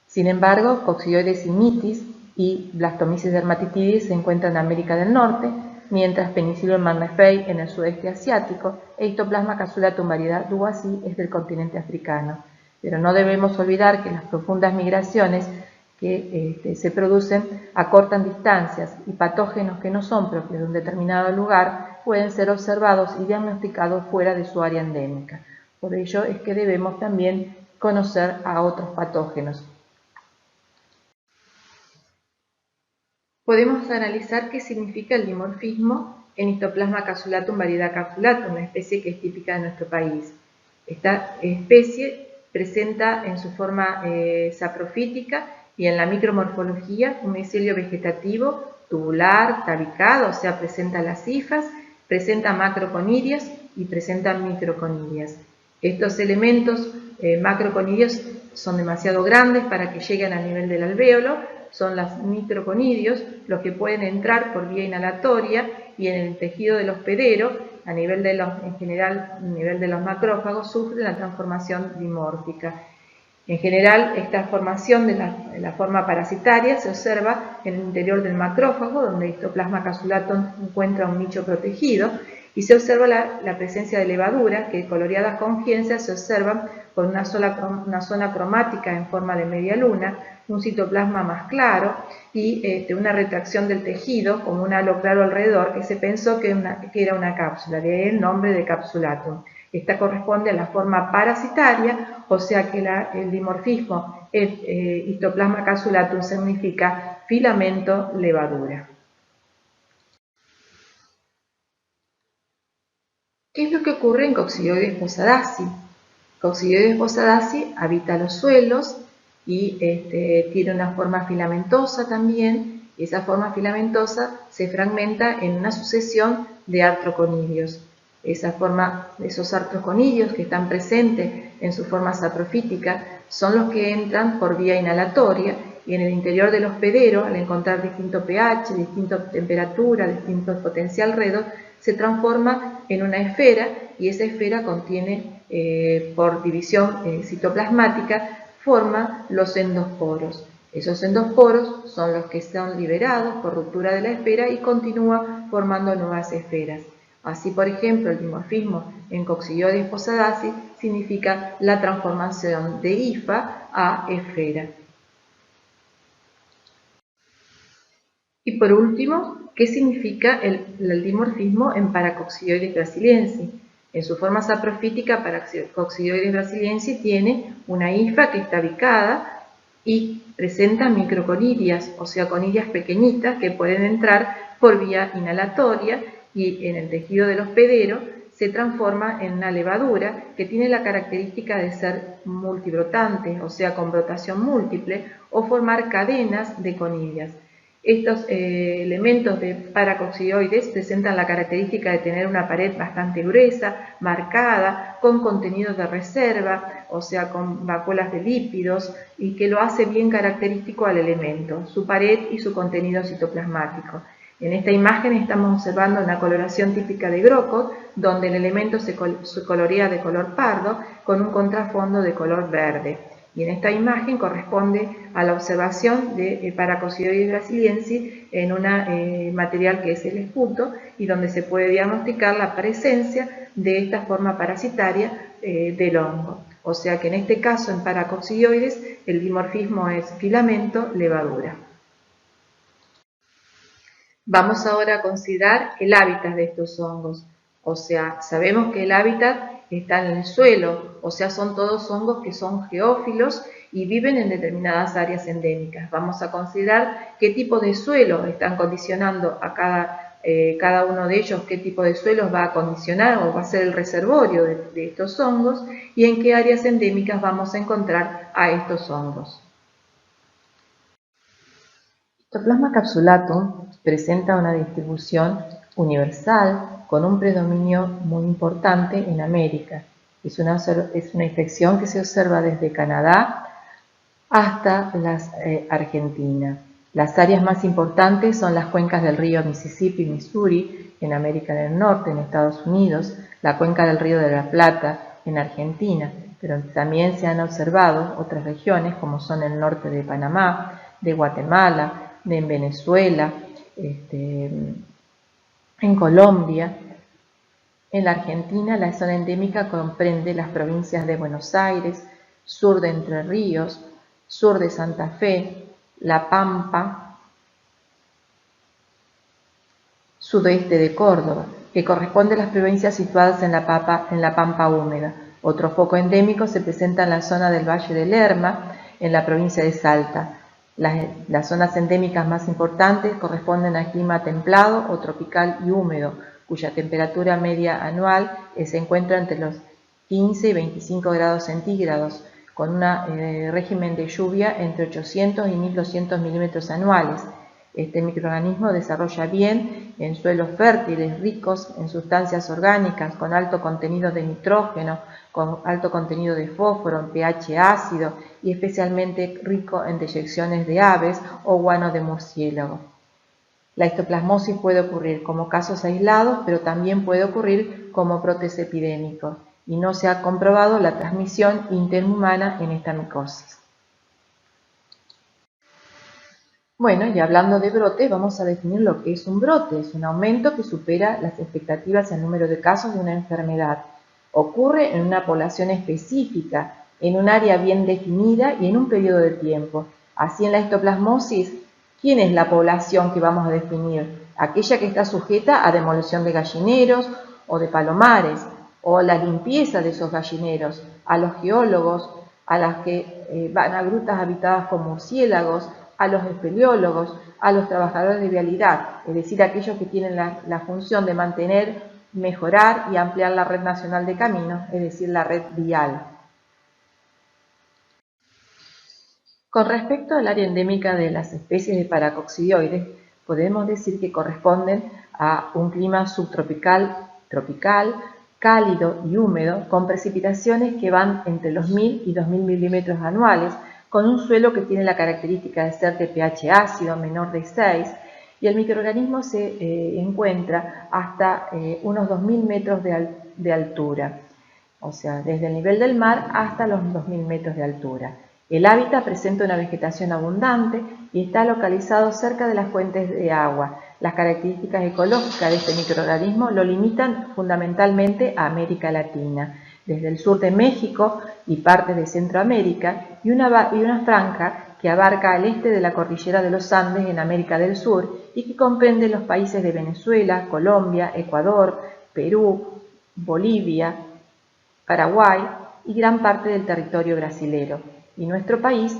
Speaker 1: Sin embargo, Coccidioides immitis y Blastomyces dermatitides se encuentran en América del Norte, mientras Penicillium marneferi en el sudeste asiático e Histoplasma capsulatum variedad UASI es del continente africano. Pero no debemos olvidar que las profundas migraciones que se producen acortan distancias y patógenos que no son propios de un determinado lugar pueden ser observados y diagnosticados fuera de su área endémica. Por ello es que debemos también conocer a otros patógenos. Podemos analizar qué significa el dimorfismo en Histoplasma capsulatum variedad capsulatum, una especie que es típica de nuestro país. Esta especie presenta en su forma saprofítica y en la micromorfología un micelio vegetativo tubular, tabicado, o sea, presenta las hifas, presenta macroconirios y presenta microconirias. Estos elementos macroconirios son demasiado grandes para que lleguen al nivel del alvéolo, son los microconirios los que pueden entrar por vía inhalatoria y en el tejido del hospedero, a nivel de en general, a nivel de los macrófagos, sufren la transformación dimórfica. En general, esta formación de la forma parasitaria se observa en el interior del macrófago, donde Histoplasma capsulatum encuentra un nicho protegido, y se observa la presencia de levadura, que coloreadas con giensas se observan con una zona cromática en forma de media luna, un citoplasma más claro y una retracción del tejido como un halo claro alrededor que se pensó que era una cápsula, de ahí el nombre de capsulatum. Esta corresponde a la forma parasitaria, o sea que el dimorfismo Histoplasma capsulatum significa filamento levadura. ¿Qué es lo que ocurre en Coccidioides posadaci? Coccidioides posadaci habita los suelos y tiene una forma filamentosa también, y esa forma filamentosa se fragmenta en una sucesión de artroconirios. Esos artroconirios que están presentes en su forma saprofítica son los que entran por vía inhalatoria y en el interior del hospedero, al encontrar distinto pH, distinta temperatura, distinto potencial redox, se transforma en una esfera y esa esfera contiene, por división citoplasmática, forma los endosporos. Esos endosporos son los que son liberados por ruptura de la esfera y continúan formando nuevas esferas. Así, por ejemplo, el dimorfismo en Coccidioides posadaci significa la transformación de hifa a esfera. Y por último, ¿qué significa el dimorfismo en Paracoccidioides brasiliensis? En su forma saprofítica, Paracoccidioides brasiliensis tiene una hifa que está bicada y presenta microconirias, o sea, conirias pequeñitas que pueden entrar por vía inhalatoria y en el tejido del hospedero se transforma en una levadura que tiene la característica de ser multibrotante, o sea, con brotación múltiple, o formar cadenas de conirias. Estos elementos de paracoccidioides presentan la característica de tener una pared bastante gruesa, marcada, con contenido de reserva, o sea, con vacuolas de lípidos, y que lo hace bien característico al elemento, su pared y su contenido citoplasmático. En esta imagen estamos observando una coloración típica de Grocott, donde el elemento se colorea de color pardo con un contrafondo de color verde. Y en esta imagen corresponde a la observación de Paracoccidioides brasiliensis en un material que es el esputo y donde se puede diagnosticar la presencia de esta forma parasitaria del hongo. O sea que en este caso en Paracoccidioides el dimorfismo es filamento-levadura. Vamos ahora a considerar el hábitat de estos hongos. O sea, sabemos que el hábitat está en el suelo, o sea, son todos hongos que son geófilos y viven en determinadas áreas endémicas. Vamos a considerar qué tipo de suelo están condicionando a cada uno de ellos, qué tipo de suelos va a condicionar o va a ser el reservorio de estos hongos y en qué áreas endémicas vamos a encontrar a estos hongos. Histoplasma capsulatum presenta una distribución universal con un predominio muy importante en América. Es una infección que se observa desde Canadá hasta Argentina. Las áreas más importantes son las cuencas del río Mississippi y Missouri en América del Norte, en Estados Unidos, la cuenca del río de la Plata en Argentina, pero también se han observado otras regiones como son el norte de Panamá, de Guatemala, en Venezuela, en Colombia. En la Argentina, la zona endémica comprende las provincias de Buenos Aires, sur de Entre Ríos, sur de Santa Fe, La Pampa, sudeste de Córdoba, que corresponde a las provincias situadas en la Pampa húmeda. Otro foco endémico se presenta en la zona del Valle del Lerma, en la provincia de Salta. Las zonas endémicas más importantes corresponden al clima templado o tropical y húmedo, cuya temperatura media anual se encuentra entre los 15 y 25 grados centígrados, con un régimen de lluvia entre 800 y 1200 milímetros anuales. Este microorganismo desarrolla bien en suelos fértiles, ricos en sustancias orgánicas, con alto contenido de nitrógeno, con alto contenido de fósforo, en pH ácido y especialmente rico en deyecciones de aves o guano de murciélago. La histoplasmosis puede ocurrir como casos aislados, pero también puede ocurrir como brotes epidémicos, y no se ha comprobado la transmisión interhumana en esta micosis. Bueno, y hablando de brotes, vamos a definir lo que es un brote. Es un aumento que supera las expectativas en número de casos de una enfermedad. Ocurre en una población específica, en un área bien definida y en un periodo de tiempo. Así, en la histoplasmosis, ¿quién es la población que vamos a definir? Aquella que está sujeta a demolición de gallineros o de palomares, o la limpieza de esos gallineros, a los geólogos, a las que van a grutas habitadas por murciélagos, a los espeleólogos, a los trabajadores de vialidad, es decir, aquellos que tienen la función de mantener, mejorar y ampliar la red nacional de caminos, es decir, la red vial. Con respecto al área endémica de las especies de paracoccidioides, podemos decir que corresponden a un clima subtropical, tropical, cálido y húmedo, con precipitaciones que van entre los 1000 y 2000 milímetros anuales, con un suelo que tiene la característica de ser de pH ácido menor de 6, y el microorganismo se encuentra hasta unos 2000 metros de altura, o sea, desde el nivel del mar hasta los 2000 metros de altura. El hábitat presenta una vegetación abundante y está localizado cerca de las fuentes de agua. Las características ecológicas de este microorganismo lo limitan fundamentalmente a América Latina, desde el sur de México y partes de Centroamérica, y una franja que abarca al este de la cordillera de los Andes en América del Sur y que comprende los países de Venezuela, Colombia, Ecuador, Perú, Bolivia, Paraguay y gran parte del territorio brasilero. Y nuestro país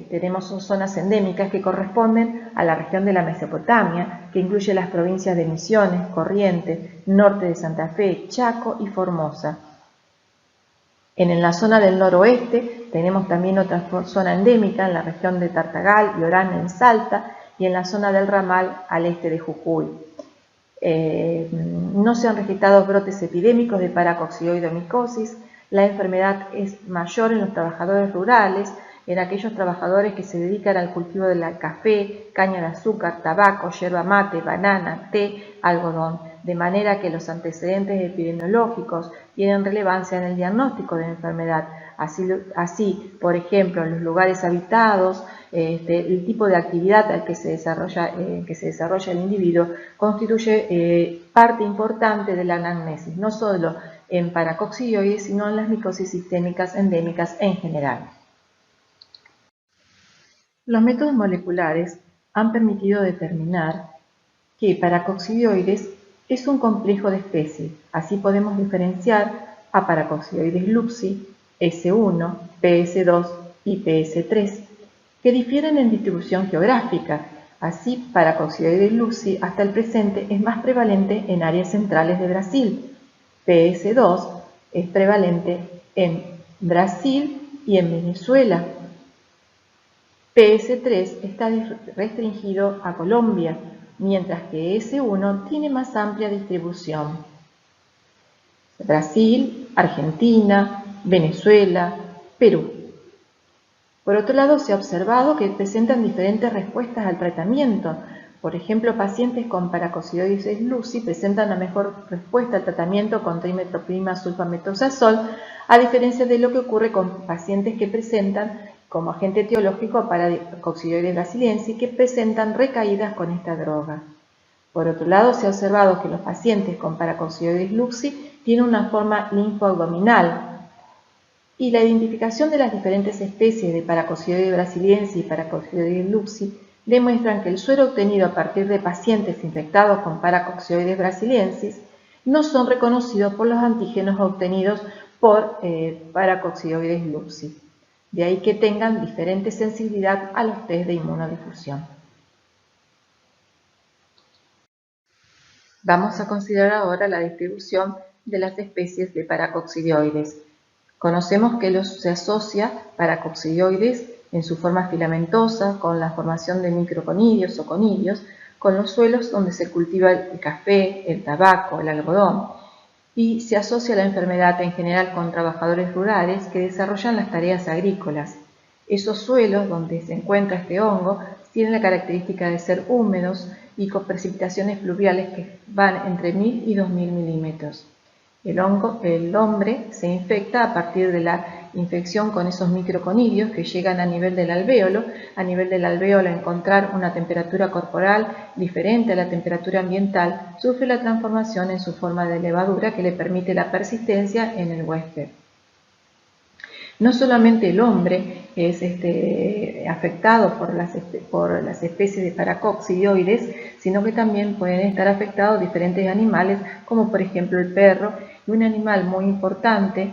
Speaker 1: tenemos zonas endémicas que corresponden a la región de la Mesopotamia, que incluye las provincias de Misiones, Corrientes, norte de Santa Fe, Chaco y Formosa. En la zona del noroeste tenemos también otra zona endémica en la región de Tartagal y Orán en Salta y en la zona del Ramal al este de Jujuy. No se han registrado brotes epidémicos de paracoccidioidomicosis. La enfermedad es mayor en los trabajadores rurales, en aquellos trabajadores que se dedican al cultivo del café, caña de azúcar, tabaco, yerba mate, banana, té, algodón, de manera que los antecedentes epidemiológicos tienen relevancia en el diagnóstico de la enfermedad. Así, por ejemplo, en los lugares habitados, el tipo de actividad al que se desarrolla el individuo constituye parte importante de la anamnesis, no solo en paracoccidioides, sino en las micosis sistémicas endémicas en general. Los métodos moleculares han permitido determinar que paracoccidioides es un complejo de especies. Así podemos diferenciar a Paracoccidioides luxi, S1, PS2 y PS3, que difieren en distribución geográfica. Así, Paracoccidioides luxi hasta el presente es más prevalente en áreas centrales de Brasil. PS2 es prevalente en Brasil y en Venezuela. PS3 está restringido a Colombia, mientras que S1 tiene más amplia distribución. Brasil, Argentina, Venezuela, Perú. Por otro lado, se ha observado que presentan diferentes respuestas al tratamiento. Por ejemplo, pacientes con paracoccidioides luxi presentan una mejor respuesta al tratamiento con trimetoprim sulfamethoxazol, a diferencia de lo que ocurre con pacientes que presentan como agente etiológico paracoccidioides brasiliensis que presentan recaídas con esta droga. Por otro lado, se ha observado que los pacientes con paracoccidioides luxi tienen una forma linfoabdominal, y la identificación de las diferentes especies de Paracoccidioides brasiliensis y Paracoccidioides luxi demuestran que el suero obtenido a partir de pacientes infectados con Paracoccidioides brasiliensis no son reconocidos por los antígenos obtenidos por Paracoccidioides luxi. De ahí que tengan diferente sensibilidad a los test de inmunodifusión. Vamos a considerar ahora la distribución de las especies de paracoccidioides. Conocemos que se asocia paracoccidioides en su forma filamentosa con la formación de microconidios o conidios con los suelos donde se cultiva el café, el tabaco, el algodón, y se asocia la enfermedad en general con trabajadores rurales que desarrollan las tareas agrícolas. Esos suelos donde se encuentra este hongo tienen la característica de ser húmedos y con precipitaciones pluviales que van entre 1000 y 2000 milímetros. El hombre se infecta a partir de la infección con esos microconidios que llegan a nivel del alvéolo. A nivel del alvéolo, encontrar una temperatura corporal diferente a la temperatura ambiental, sufre la transformación en su forma de levadura que le permite la persistencia en el huésped. No solamente el hombre es afectado por las especies de paracoccidioides, sino que también pueden estar afectados diferentes animales, como por ejemplo el perro, y un animal muy importante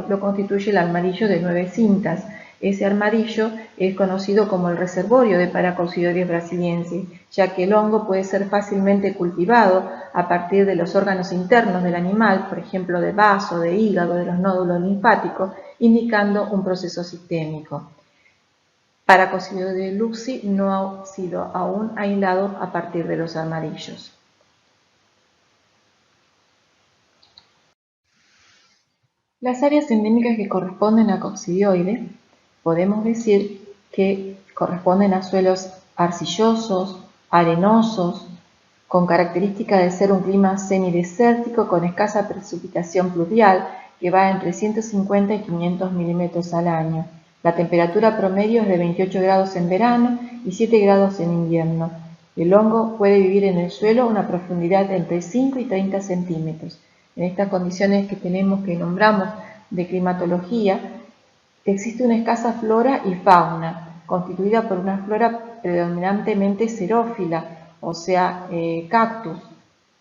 Speaker 1: lo constituye el armadillo de 9 cintas. Ese armadillo es conocido como el reservorio de Paracoccidioides brasiliensis, ya que el hongo puede ser fácilmente cultivado a partir de los órganos internos del animal, por ejemplo de vaso, de hígado, de los nódulos linfáticos, indicando un proceso sistémico. Paracoccidioides luxi no ha sido aún aislado a partir de los armadillos. Las áreas endémicas que corresponden a coccidioides Podemos decir que corresponden a suelos arcillosos, arenosos, con característica de ser un clima semidesértico con escasa precipitación pluvial que va entre 150 y 500 milímetros al año. La temperatura promedio es de 28 grados en verano y 7 grados en invierno. El hongo puede vivir en el suelo a una profundidad de entre 5 y 30 centímetros. En estas condiciones que tenemos, que nombramos de climatología, existe una escasa flora y fauna, constituida por una flora predominantemente xerófila, o sea, cactus.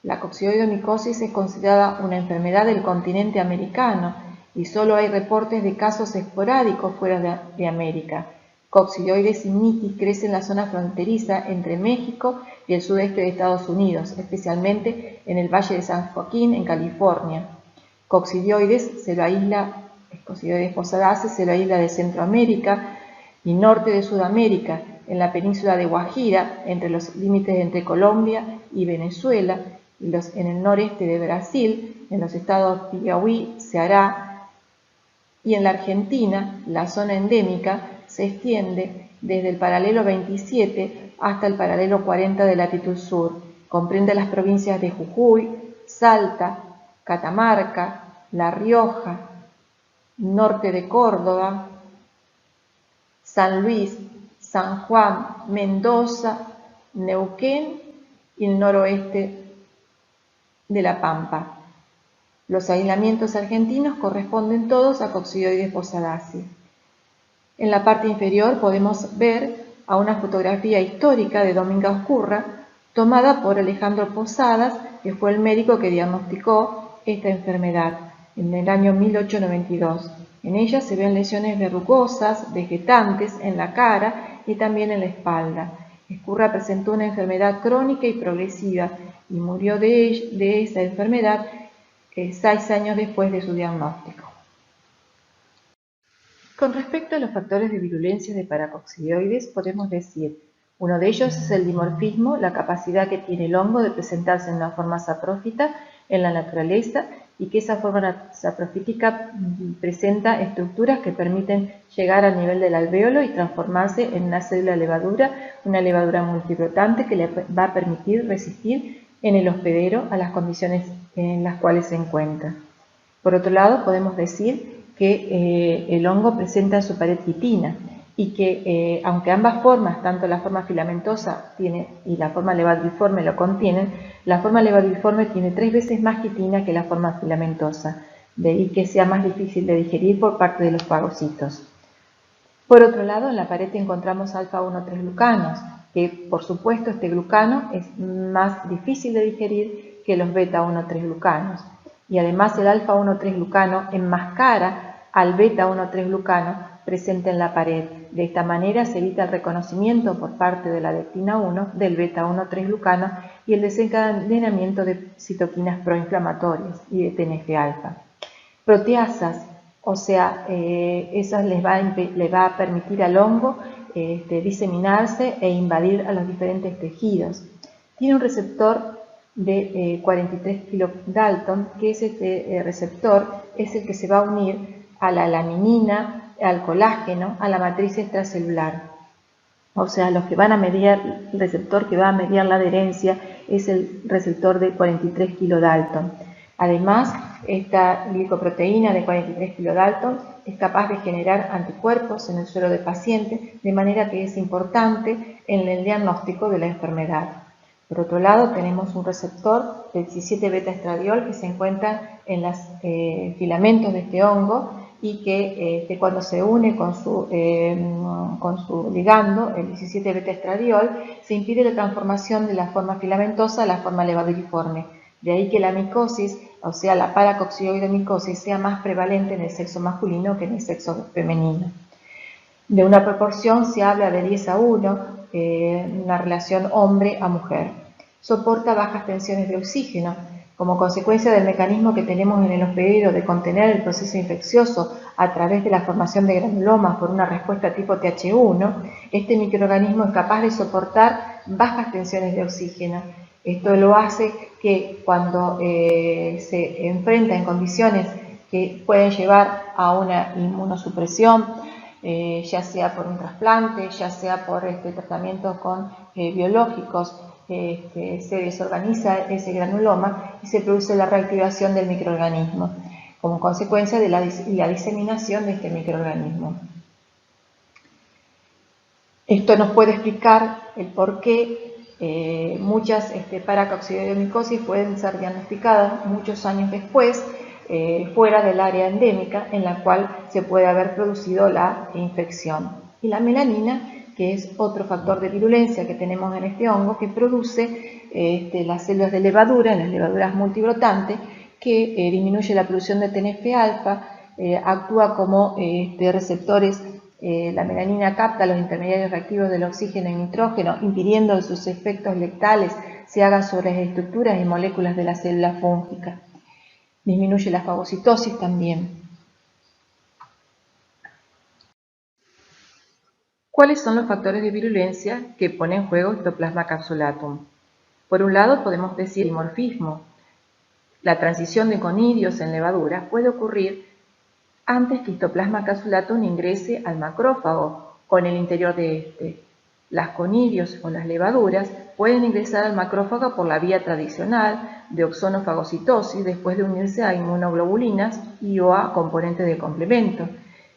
Speaker 1: La coccidioidomicosis es considerada una enfermedad del continente americano y solo hay reportes de casos esporádicos fuera de América. Coccidioides ignitis crece en la zona fronteriza entre México y el sudeste de Estados Unidos, especialmente en el Valle de San Joaquín, en California. Coccidioides posadaceae se lo aísla de Centroamérica y norte de Sudamérica, en la península de Guajira, entre los límites entre Colombia y Venezuela, y en el noreste de Brasil, en los estados Piauí, Ceará, y en la Argentina, la zona endémica se extiende desde el paralelo 27 hasta el paralelo 40 de latitud sur. Comprende las provincias de Jujuy, Salta, Catamarca, La Rioja, norte de Córdoba, San Luis, San Juan, Mendoza, Neuquén y el noroeste de La Pampa. Los aislamientos argentinos corresponden todos a Coccidioides posadaceae. En la parte inferior podemos ver a una fotografía histórica de Dominga Oscurra, tomada por Alejandro Posadas, que fue el médico que diagnosticó esta enfermedad en el año 1892. En ella se ven lesiones verrugosas, vegetantes en la cara y también en la espalda. Escurra presentó una enfermedad crónica y progresiva y murió de esa enfermedad 6 años después de su diagnóstico. Con respecto a los factores de virulencia de paracoccidioides, podemos decir, uno de ellos es el dimorfismo, la capacidad que tiene el hongo de presentarse en una forma saprófita en la naturaleza y que esa forma saprófitica presenta estructuras que permiten llegar al nivel del alvéolo y transformarse en una célula levadura, una levadura multibrotante que le va a permitir resistir en el hospedero a las condiciones en las cuales se encuentra. Por otro lado, podemos decir que el hongo presenta su pared quitina y que aunque ambas formas, tanto la forma filamentosa y la forma levaduriforme lo contienen, la forma levaduriforme tiene 3 veces más quitina que la forma filamentosa, de ahí que sea más difícil de digerir por parte de los fagocitos. Por otro lado, en la pared encontramos alfa-1,3-glucanos, que por supuesto este glucano es más difícil de digerir que los beta-1,3-glucanos. Y además el alfa-1,3-glucano enmascara al beta-1,3-glucano presente en la pared. De esta manera se evita el reconocimiento por parte de la lectina 1 del beta-1,3-glucano y el desencadenamiento de citoquinas proinflamatorias y de TNF-alfa. Proteasas, o sea, esas les va a permitir al hongo diseminarse e invadir a los diferentes tejidos. Tiene un receptor de 43 kilodalton, que es este receptor es el que se va a unir a la laminina, al colágeno, a la matriz extracelular. O sea, los que van a mediar, el receptor que va a mediar la adherencia es el receptor de 43 kilodalton. Además, esta glicoproteína de 43 kilodalton es capaz de generar anticuerpos en el suero del paciente, de manera que es importante en el diagnóstico de la enfermedad. Por otro lado, tenemos un receptor del 17-beta-estradiol que se encuentra en los filamentos de este hongo y que cuando se une con su ligando, el 17-beta-estradiol, se impide la transformación de la forma filamentosa a la forma levaduriforme. De ahí que la micosis, o sea, la paracoccidioidomicosis, sea más prevalente en el sexo masculino que en el sexo femenino. De una proporción se habla de 10:1, una relación hombre a mujer. Soporta bajas tensiones de oxígeno. Como consecuencia del mecanismo que tenemos en el hospedero de contener el proceso infeccioso a través de la formación de granulomas por una respuesta tipo Th1, este microorganismo es capaz de soportar bajas tensiones de oxígeno. Esto lo hace que cuando se enfrenta en condiciones que pueden llevar a una inmunosupresión ya sea por un trasplante, ya sea por tratamientos con biológicos, se desorganiza ese granuloma y se produce la reactivación del microorganismo como consecuencia de la diseminación de este microorganismo. Esto nos puede explicar el por qué muchas paracoccidioidomicosis pueden ser diagnosticadas muchos años después, fuera del área endémica en la cual se puede haber producido la infección. Y la melanina, que es otro factor de virulencia que tenemos en este hongo, que produce las células de levadura, en las levaduras multibrotantes, que disminuye la producción de TNF-alfa, actúa como receptores. La melanina capta los intermediarios reactivos del oxígeno y nitrógeno, impidiendo que sus efectos letales se hagan sobre las estructuras y moléculas de la célula fúngica. Disminuye la fagocitosis también. ¿Cuáles son los factores de virulencia que pone en juego Histoplasma capsulatum? Por un lado podemos decir dimorfismo. La transición de conidios en levadura puede ocurrir antes que Histoplasma capsulatum ingrese al macrófago o en el interior de este. Las conidios o las levaduras pueden ingresar al macrófago por la vía tradicional de oxonofagocitosis después de unirse a inmunoglobulinas y o a componentes de complemento.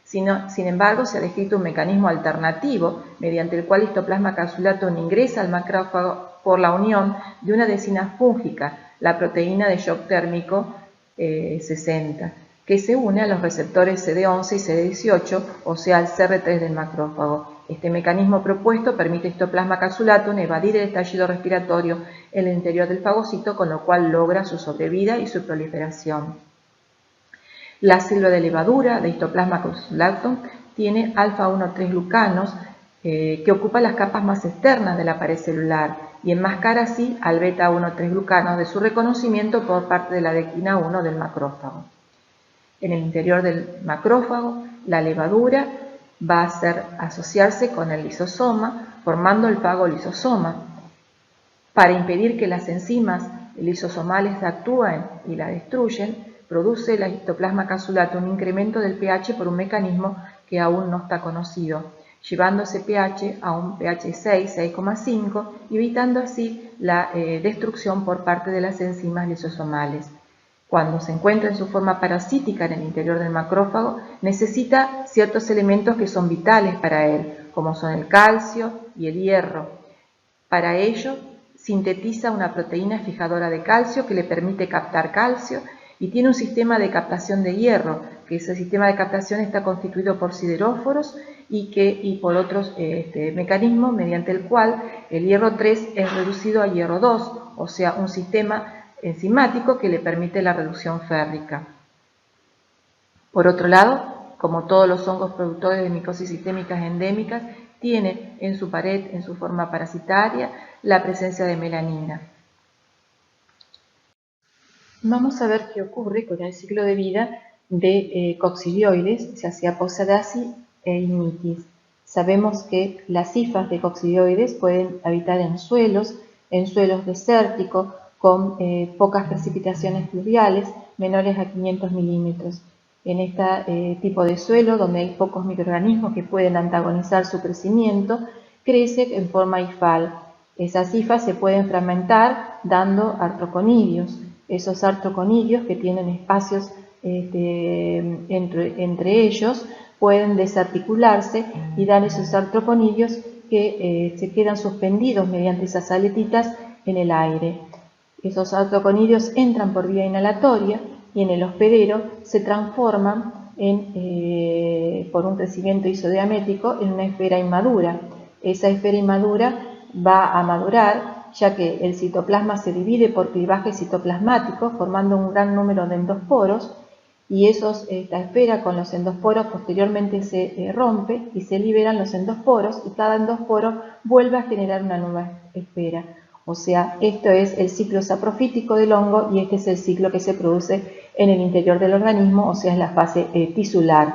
Speaker 1: Sin embargo, se ha descrito un mecanismo alternativo mediante el cual Histoplasma capsulatum ingresa al macrófago por la unión de una decina fúngica, la proteína de shock térmico 60, que se une a los receptores CD11 y CD18, o sea, al CR3 del macrófago. Este mecanismo propuesto permite a Histoplasma capsulatum evadir el estallido respiratorio en el interior del fagocito, con lo cual logra su sobrevida y su proliferación. La célula de levadura de Histoplasma capsulatum tiene alfa-1,3 glucanos que ocupa las capas más externas de la pared celular y enmascara así al beta-1,3 glucanos de su reconocimiento por parte de la dequina 1 del macrófago. En el interior del macrófago, la levadura va a asociarse con el lisosoma, formando el fagolisosoma. Para impedir que las enzimas lisosomales actúen y la destruyen, produce la Histoplasma capsulatum un incremento del pH por un mecanismo que aún no está conocido, llevando ese pH a un pH 6, 6,5, evitando así la destrucción por parte de las enzimas lisosomales. Cuando se encuentra en su forma parasítica en el interior del macrófago, necesita ciertos elementos que son vitales para él, como son el calcio y el hierro. Para ello, sintetiza una proteína fijadora de calcio que le permite captar calcio y tiene un sistema de captación de hierro, que ese sistema de captación está constituido por sideróforos y por otros mecanismos mediante el cual el hierro 3 es reducido a hierro 2, o sea, un sistema enzimático que le permite la reducción férrica. Por otro lado, como todos los hongos productores de micosis sistémicas endémicas, tiene en su pared, en su forma parasitaria, la presencia de melanina. Vamos a ver qué ocurre con el ciclo de vida de coccidioides, ya sea Posadaceae e Imitis. Sabemos que las hifas de coccidioides pueden habitar en suelos desérticos, con pocas precipitaciones pluviales, menores a 500 milímetros. En este tipo de suelo, donde hay pocos microorganismos que pueden antagonizar su crecimiento, crece en forma hifal. Esas hifas se pueden fragmentar dando artroconidios. Esos artroconidios, que tienen espacios entre ellos, pueden desarticularse y dan esos artroconidios que se quedan suspendidos mediante esas aletitas en el aire. Esos artroconidios entran por vía inhalatoria y en el hospedero se transforman por un crecimiento isodiamétrico en una esfera inmadura. Esa esfera inmadura va a madurar, ya que el citoplasma se divide por clivaje citoplasmático, formando un gran número de endosporos, y esta esfera con los endosporos posteriormente se rompe y se liberan los endosporos, y cada endosporo vuelve a generar una nueva esfera. O sea, esto es el ciclo saprofítico del hongo y este es el ciclo que se produce en el interior del organismo, o sea, es la fase tisular.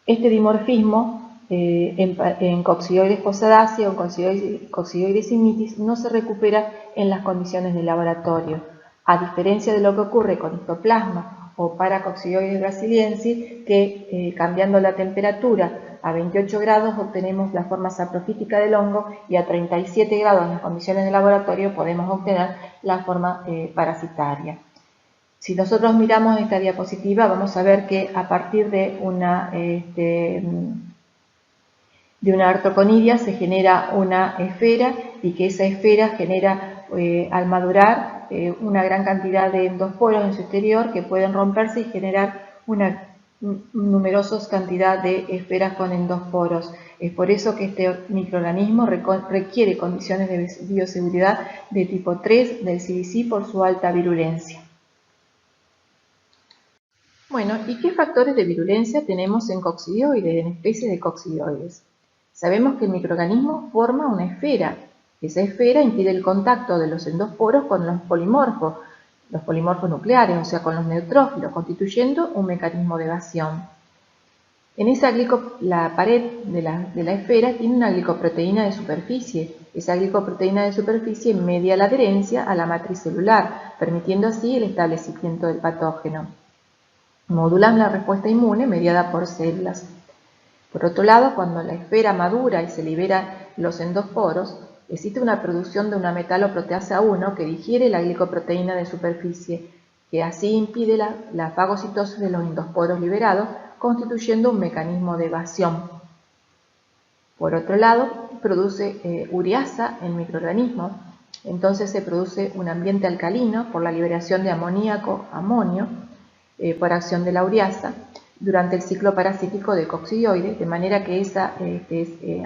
Speaker 1: Este dimorfismo en coccidioides Posadaceae o coccidioides Imitis no se recupera en las condiciones de laboratorio. A diferencia de lo que ocurre con Histoplasma o Paracoccidioides brasiliensis, que cambiando la temperatura a 28 grados obtenemos la forma saprofítica del hongo y a 37 grados en las condiciones de laboratorio podemos obtener la forma parasitaria. Si nosotros miramos esta diapositiva vamos a ver que a partir de una artoconidia se genera una esfera y que esa esfera genera al madurar una gran cantidad de endosporos en su exterior que pueden romperse y generar una numerosa cantidad de esferas con endosporos. Es por eso que este microorganismo requiere condiciones de bioseguridad de tipo 3 del CDC por su alta virulencia. Bueno, ¿y qué factores de virulencia tenemos en coccidioides, en especies de coccidioides? Sabemos que el microorganismo forma una esfera. Esa esfera impide el contacto de los endosporos con los polimorfos nucleares, o sea, con los neutrófilos, constituyendo un mecanismo de evasión. En la pared de la esfera tiene una glicoproteína de superficie. Esa glicoproteína de superficie media la adherencia a la matriz celular, permitiendo así el establecimiento del patógeno. Modulan la respuesta inmune mediada por células. Por otro lado, cuando la esfera madura y se liberan los endosporos, existe una producción de una metaloproteasa 1 que digiere la glicoproteína de superficie, que así impide la fagocitosis de los endosporos liberados, constituyendo un mecanismo de evasión. Por otro lado, produce ureasa en microorganismos, entonces se produce un ambiente alcalino por la liberación de amoníaco-amonio por acción de la ureasa durante el ciclo parasítico de coccidioides, de manera que ese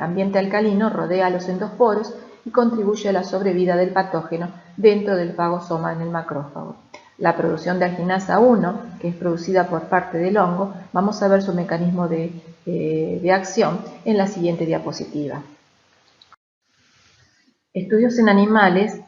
Speaker 1: ambiente alcalino rodea a los endosporos y contribuye a la sobrevida del patógeno dentro del fagosoma en el macrófago. La producción de arginasa 1, que es producida por parte del hongo, vamos a ver su mecanismo de acción en la siguiente diapositiva. Estudios en animales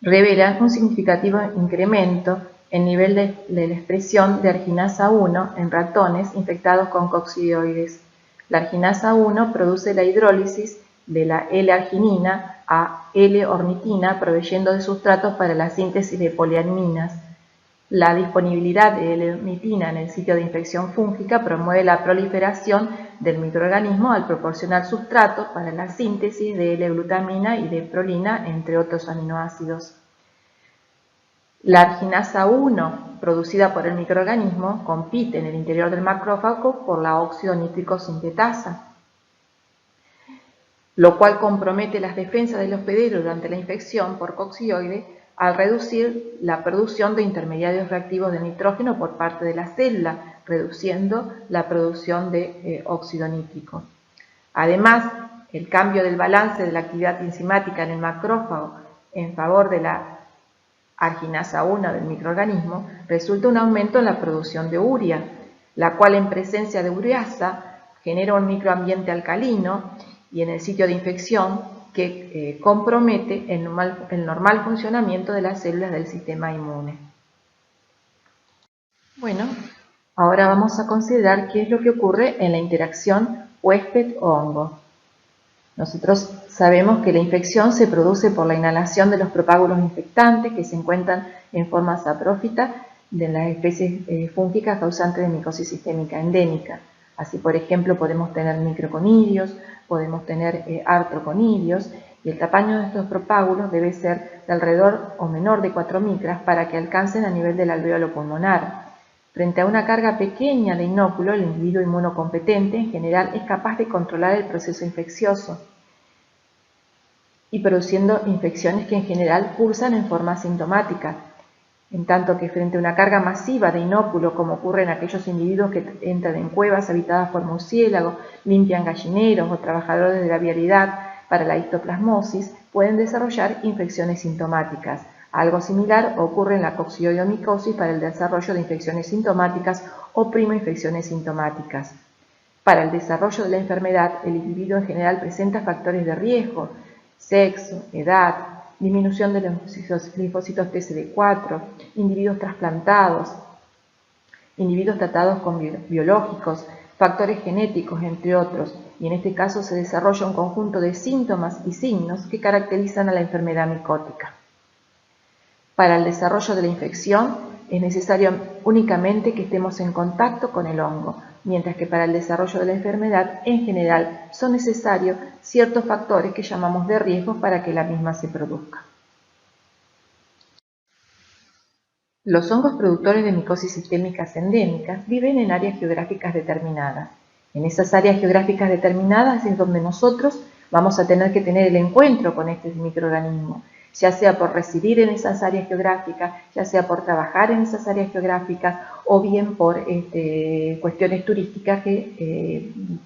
Speaker 1: revelan un significativo incremento en nivel de la expresión de arginasa 1 en ratones infectados con coccidioides. La arginasa 1 produce la hidrólisis de la L-arginina a L-ornitina, proveyendo de sustratos para la síntesis de poliaminas. La disponibilidad de L-ornitina en el sitio de infección fúngica promueve la proliferación del microorganismo al proporcionar sustratos para la síntesis de L-glutamina y de prolina, entre otros aminoácidos. La arginasa 1, producida por el microorganismo, compite en el interior del macrófago por la óxido nítrico sintetasa, lo cual compromete las defensas del hospedero durante la infección por coccidioides al reducir la producción de intermediarios reactivos de nitrógeno por parte de la célula, reduciendo la producción de óxido nítrico. Además, el cambio del balance de la actividad enzimática en el macrófago en favor de la arginasa 1 del microorganismo resulta un aumento en la producción de urea, la cual en presencia de ureasa genera un microambiente alcalino y en el sitio de infección que compromete el normal funcionamiento de las células del sistema inmune. Bueno, ahora vamos a considerar qué es lo que ocurre en la interacción huésped-hongo. Nosotros sabemos que la infección se produce por la inhalación de los propágulos infectantes que se encuentran en forma saprófita de las especies fúngicas causantes de micosis sistémica endémica. Así, por ejemplo, podemos tener microconidios, podemos tener artroconidios, y el tamaño de estos propágulos debe ser de alrededor o menor de 4 micras para que alcancen a nivel del alvéolo pulmonar. Frente a una carga pequeña de inóculo, el individuo inmunocompetente en general es capaz de controlar el proceso infeccioso y produciendo infecciones que en general cursan en forma asintomática, en tanto que frente a una carga masiva de inóculo, como ocurre en aquellos individuos que entran en cuevas habitadas por murciélagos, limpian gallineros o trabajadores de la vialidad para la histoplasmosis, pueden desarrollar infecciones sintomáticas. Algo similar ocurre en la coccidioidomicosis para el desarrollo de infecciones sintomáticas o primoinfecciones sintomáticas. Para el desarrollo de la enfermedad, el individuo en general presenta factores de riesgo: sexo, edad, disminución de los linfocitos TCD4, individuos trasplantados, individuos tratados con biológicos, factores genéticos, entre otros, y en este caso se desarrolla un conjunto de síntomas y signos que caracterizan a la enfermedad micótica. Para el desarrollo de la infección es necesario únicamente que estemos en contacto con el hongo, mientras que para el desarrollo de la enfermedad, en general, son necesarios ciertos factores que llamamos de riesgo para que la misma se produzca. Los hongos productores de micosis sistémicas endémicas viven en áreas geográficas determinadas. En esas áreas geográficas determinadas es donde nosotros vamos a tener que tener el encuentro con este microorganismo, ya sea por residir en esas áreas geográficas, ya sea por trabajar en esas áreas geográficas o bien por cuestiones turísticas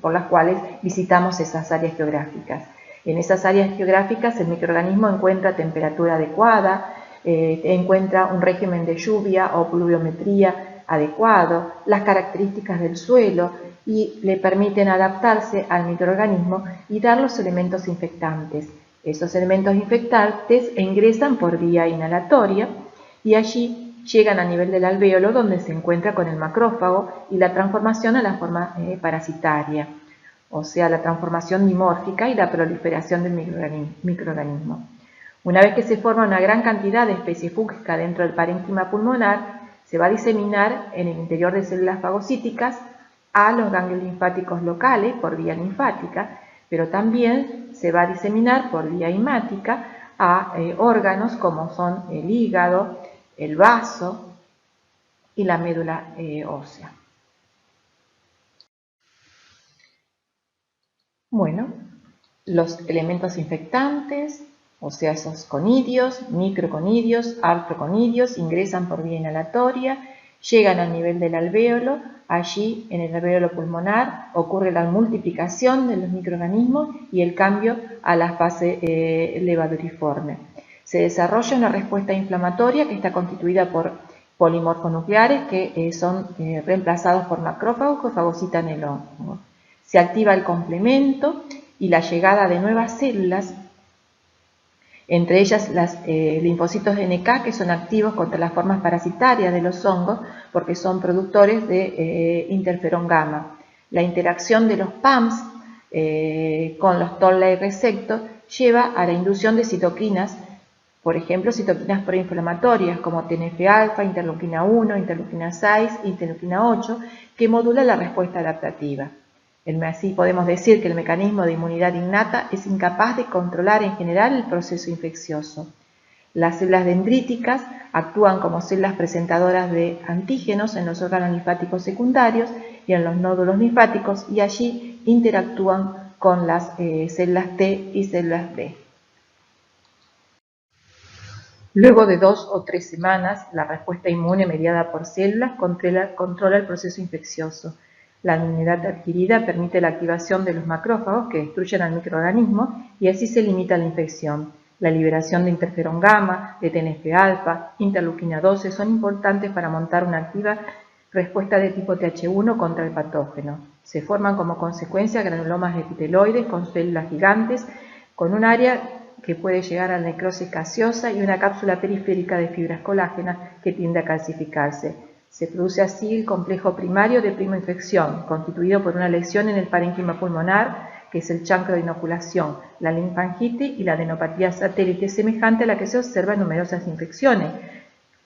Speaker 1: por las cuales visitamos esas áreas geográficas. En esas áreas geográficas el microorganismo encuentra temperatura adecuada, encuentra un régimen de lluvia o pluviometría adecuado, las características del suelo y le permiten adaptarse al microorganismo y dar los elementos infectantes. Esos elementos infectantes ingresan por vía inhalatoria y allí llegan a nivel del alvéolo donde se encuentra con el macrófago y la transformación a la forma parasitaria, o sea, la transformación dimórfica y la proliferación del microorganismo. Una vez que se forma una gran cantidad de especies fúngicas dentro del parénquima pulmonar, se va a diseminar en el interior de células fagocíticas a los ganglios linfáticos locales por vía linfática, pero también se va a diseminar por vía hemática a órganos como son el hígado, el vaso y la médula ósea. Bueno, los elementos infectantes, o sea, esos conidios, microconidios, artroconidios, ingresan por vía inhalatoria, llegan al nivel del alvéolo. Allí, en el alvéolo pulmonar, ocurre la multiplicación de los microorganismos y el cambio a la fase levaduriforme. Se desarrolla una respuesta inflamatoria que está constituida por polimorfonucleares que son reemplazados por macrófagos que fagocitan el hongo. Se activa el complemento y la llegada de nuevas células, entre ellas los linfocitos NK, que son activos contra las formas parasitarias de los hongos porque son productores de interferón gamma. La interacción de los PAMs con los toll-like receptors lleva a la inducción de citoquinas, por ejemplo, citoquinas proinflamatorias como TNF-alfa, interleuquina 1, interleuquina 6, interleuquina 8, que modulan la respuesta adaptativa. Así podemos decir que el mecanismo de inmunidad innata es incapaz de controlar en general el proceso infeccioso. Las células dendríticas actúan como células presentadoras de antígenos en los órganos linfáticos secundarios y en los nódulos linfáticos y allí interactúan con las células T y células B. Luego de 2 o 3 semanas, la respuesta inmune mediada por células controla el proceso infeccioso. La inmunidad adquirida permite la activación de los macrófagos que destruyen al microorganismo y así se limita la infección. La liberación de interferón gamma, de TNF-alfa, interleuquina 12 son importantes para montar una activa respuesta de tipo Th1 contra el patógeno. Se forman como consecuencia granulomas epiteloides con células gigantes con un área que puede llegar a la necrosis gaseosa y una cápsula periférica de fibras colágenas que tiende a calcificarse. Se produce así el complejo primario de primoinfección, constituido por una lesión en el parénquima pulmonar, que es el chancro de inoculación, la linfangitis y la adenopatía satélite, semejante a la que se observa en numerosas infecciones,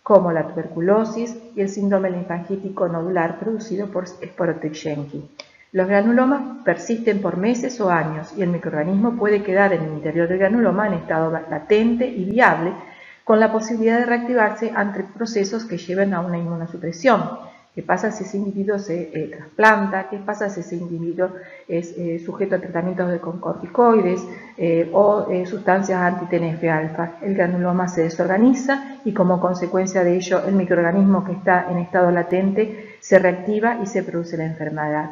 Speaker 1: como la tuberculosis y el síndrome linfangítico nodular producido por Sporotrichenki. Los granulomas persisten por meses o años y el microorganismo puede quedar en el interior del granuloma en estado latente y viable, con la posibilidad de reactivarse ante procesos que lleven a una inmunosupresión. ¿Qué pasa si ese individuo se trasplanta? ¿Qué pasa si ese individuo es sujeto a tratamientos con corticoides o sustancias anti-TNF-alfa? El granuloma se desorganiza y como consecuencia de ello el microorganismo que está en estado latente se reactiva y se produce la enfermedad.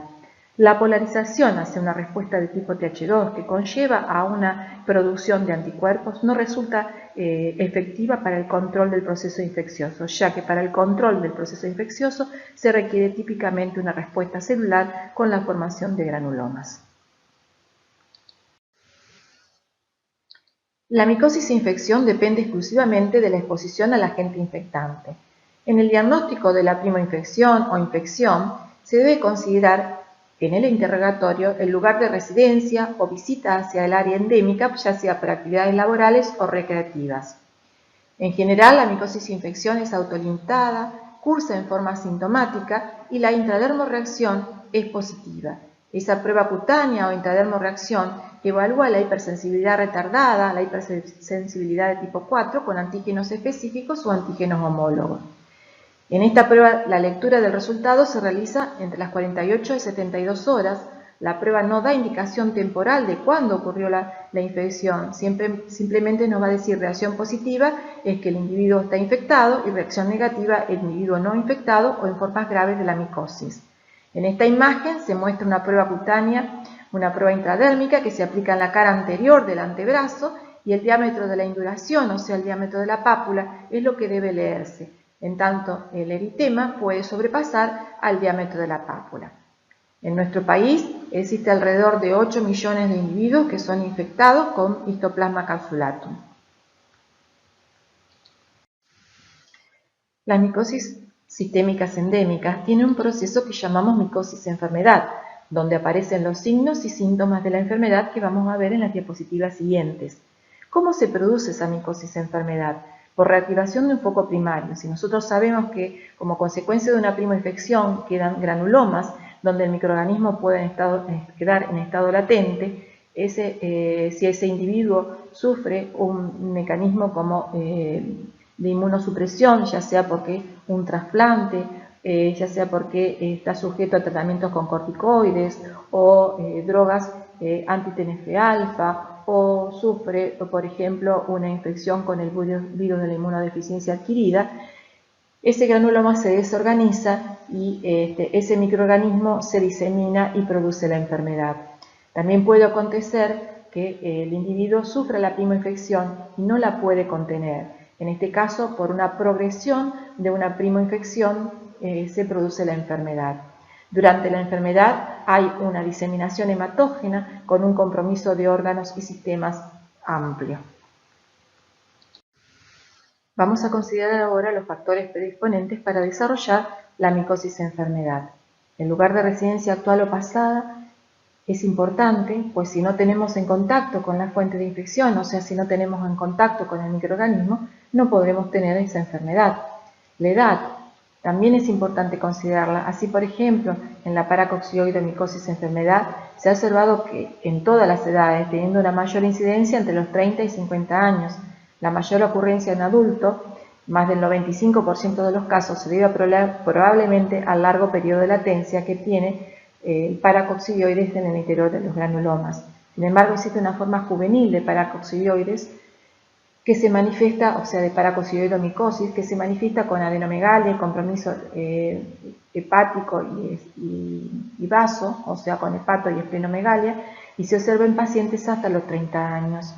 Speaker 1: La polarización hacia una respuesta de tipo Th2 que conlleva a una producción de anticuerpos no resulta efectiva para el control del proceso infeccioso, ya que para el control del proceso infeccioso se requiere típicamente una respuesta celular con la formación de granulomas. La micosis e infección depende exclusivamente de la exposición al agente infectante. En el diagnóstico de la primoinfección o infección se debe considerar en el interrogatorio el lugar de residencia o visita hacia el área endémica, ya sea por actividades laborales o recreativas. En general, la micosis e infección es autolimitada, cursa en forma asintomática y la intradermorreacción es positiva. Esa prueba cutánea o intradermorreacción evalúa la hipersensibilidad retardada, la hipersensibilidad de tipo 4 con antígenos específicos o antígenos homólogos. En esta prueba la lectura del resultado se realiza entre las 48 y 72 horas. La prueba no da indicación temporal de cuándo ocurrió la infección, simplemente nos va a decir reacción positiva es que el individuo está infectado y reacción negativa el individuo no infectado o en formas graves de la micosis. En esta imagen se muestra una prueba cutánea, una prueba intradérmica que se aplica en la cara anterior del antebrazo y el diámetro de la induración, o sea el diámetro de la pápula, es lo que debe leerse. En tanto, el eritema puede sobrepasar al diámetro de la pápula. En nuestro país existe alrededor de 8 millones de individuos que son infectados con Histoplasma capsulatum. Las micosis sistémicas endémicas tienen un proceso que llamamos micosis enfermedad, donde aparecen los signos y síntomas de la enfermedad que vamos a ver en las diapositivas siguientes. ¿Cómo se produce esa micosis enfermedad? Por reactivación de un foco primario. Si nosotros sabemos que como consecuencia de una primoinfección quedan granulomas, donde el microorganismo puede quedar en estado latente, si ese individuo sufre un mecanismo como de inmunosupresión, ya sea porque un trasplante, ya sea porque está sujeto a tratamientos con corticoides o drogas anti-TNF-alfa, o sufre, por ejemplo, una infección con el virus de la inmunodeficiencia adquirida, ese granuloma se desorganiza y ese microorganismo se disemina y produce la enfermedad. También puede acontecer que el individuo sufra la primoinfección y no la puede contener. En este caso, por una progresión de una primoinfección se produce la enfermedad. Durante la enfermedad hay una diseminación hematógena con un compromiso de órganos y sistemas amplio. Vamos a considerar ahora los factores predisponentes para desarrollar la micosis enfermedad. El lugar de residencia actual o pasada es importante, pues si no tenemos en contacto con la fuente de infección, o sea, si no tenemos en contacto con el microorganismo, no podremos tener esa enfermedad. La edad también es importante considerarla. Así, por ejemplo, en la paracoccidioidomicosis enfermedad se ha observado que en todas las edades, teniendo una mayor incidencia entre los 30 y 50 años, la mayor ocurrencia en adultos, más del 95% de los casos, se debe probablemente al largo periodo de latencia que tiene el paracoccidioides en el interior de los granulomas. Sin embargo, existe una forma juvenil de paracoccidioides que se manifiesta, o sea, de paracoccidioidomicosis, que se manifiesta con adenomegalia, compromiso hepático y vaso, o sea, con hepato y esplenomegalia, y se observa en pacientes hasta los 30 años.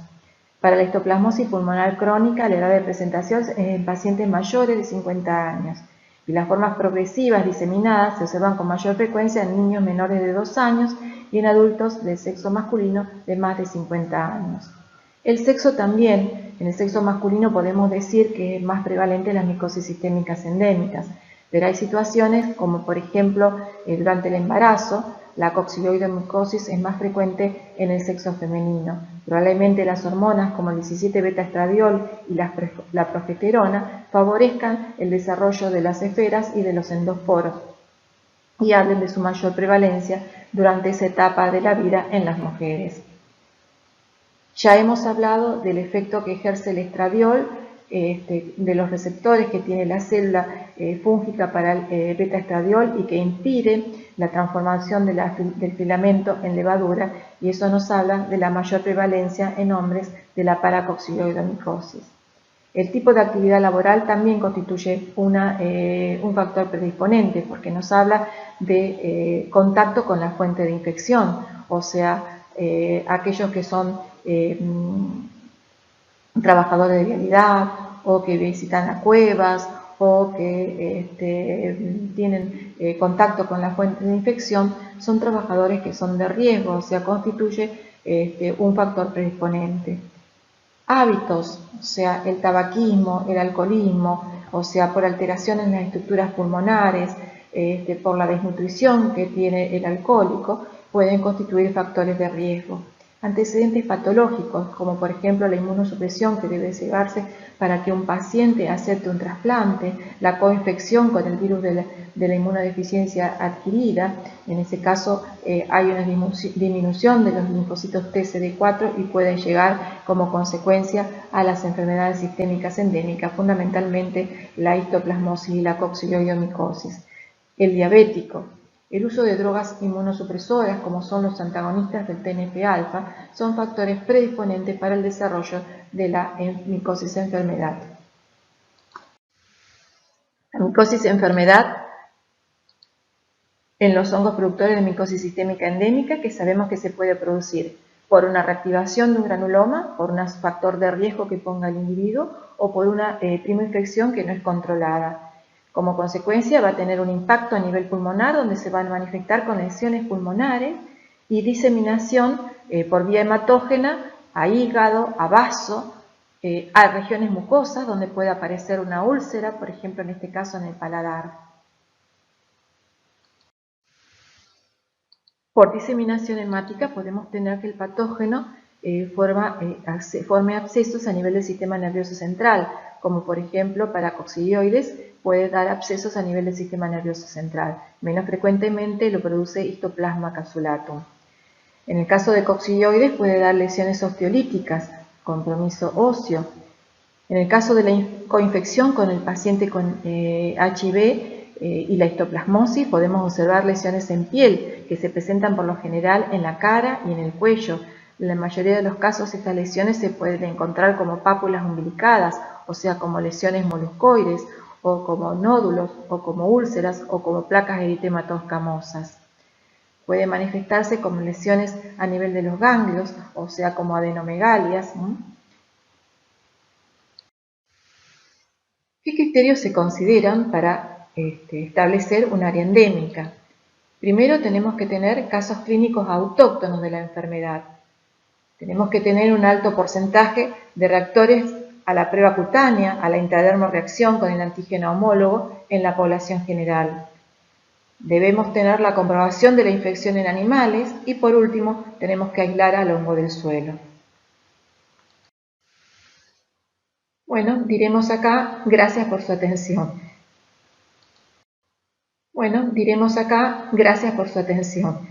Speaker 1: Para la histoplasmosis pulmonar crónica, la edad de presentación es en pacientes mayores de 50 años, y las formas progresivas diseminadas se observan con mayor frecuencia en niños menores de 2 años y en adultos del sexo masculino de más de 50 años. El sexo también, en el sexo masculino podemos decir que es más prevalente las micosis sistémicas endémicas, pero hay situaciones como por ejemplo durante el embarazo, la coccidioidomicosis es más frecuente en el sexo femenino. Probablemente las hormonas como el 17-beta-estradiol y la progesterona favorezcan el desarrollo de las esferas y de los endosporos y hablen de su mayor prevalencia durante esa etapa de la vida en las mujeres. Ya hemos hablado del efecto que ejerce el estradiol, de los receptores que tiene la célula fúngica para el beta-estradiol y que impide la transformación del filamento en levadura, y eso nos habla de la mayor prevalencia en hombres de la paracoccidioidomicosis. El tipo de actividad laboral también constituye un factor predisponente porque nos habla de contacto con la fuente de infección, o sea, aquellos que son trabajadores de vialidad o que visitan las cuevas o que tienen contacto con la fuente de infección, son trabajadores que son de riesgo, o sea, constituye un factor predisponente. Hábitos, o sea, el tabaquismo, el alcoholismo, o sea, por alteraciones en las estructuras pulmonares, por la desnutrición que tiene el alcohólico, pueden constituir factores de riesgo. Antecedentes patológicos, como por ejemplo la inmunosupresión que debe llevarse para que un paciente acepte un trasplante, la coinfección con el virus de la inmunodeficiencia adquirida. En ese caso hay una disminución de los linfocitos TCD4 y puede llegar como consecuencia a las enfermedades sistémicas endémicas, fundamentalmente la histoplasmosis y la coccidioidomicosis. El diabético. El uso de drogas inmunosupresoras, como son los antagonistas del TNF-alfa, son factores predisponentes para el desarrollo de la micosis enfermedad. La micosis enfermedad en los hongos productores de micosis sistémica endémica, que sabemos que se puede producir por una reactivación de un granuloma, por un factor de riesgo que ponga el individuo o por una primoinfección que no es controlada. Como consecuencia va a tener un impacto a nivel pulmonar donde se van a manifestar con lesiones pulmonares y diseminación por vía hematógena a hígado, a vaso, a regiones mucosas donde puede aparecer una úlcera, por ejemplo en este caso en el paladar. Por diseminación hemática podemos tener que el patógeno forme abscesos a nivel del sistema nervioso central, como por ejemplo para coccidioides puede dar abscesos a nivel del sistema nervioso central. Menos frecuentemente lo produce histoplasma capsulatum. En el caso de coccidioides puede dar lesiones osteolíticas, compromiso óseo. En el caso de la coinfección con el paciente con HIV, y la histoplasmosis, podemos observar lesiones en piel que se presentan por lo general en la cara y en el cuello. En la mayoría de los casos estas lesiones se pueden encontrar como pápulas umbilicadas, o sea, como lesiones moluscoides, o como nódulos, o como úlceras, o como placas eritematoscamosas. Puede manifestarse como lesiones a nivel de los ganglios, o sea, como adenomegalias. ¿Qué criterios se consideran para establecer un área endémica? Primero tenemos que tener casos clínicos autóctonos de la enfermedad. Tenemos que tener un alto porcentaje de reactores a la prueba cutánea, a la intradermoreacción con el antígeno homólogo en la población general. Debemos tener la comprobación de la infección en animales y por último tenemos que aislar al hongo del suelo. Bueno, diremos acá, gracias por su atención. Bueno, diremos acá, gracias por su atención.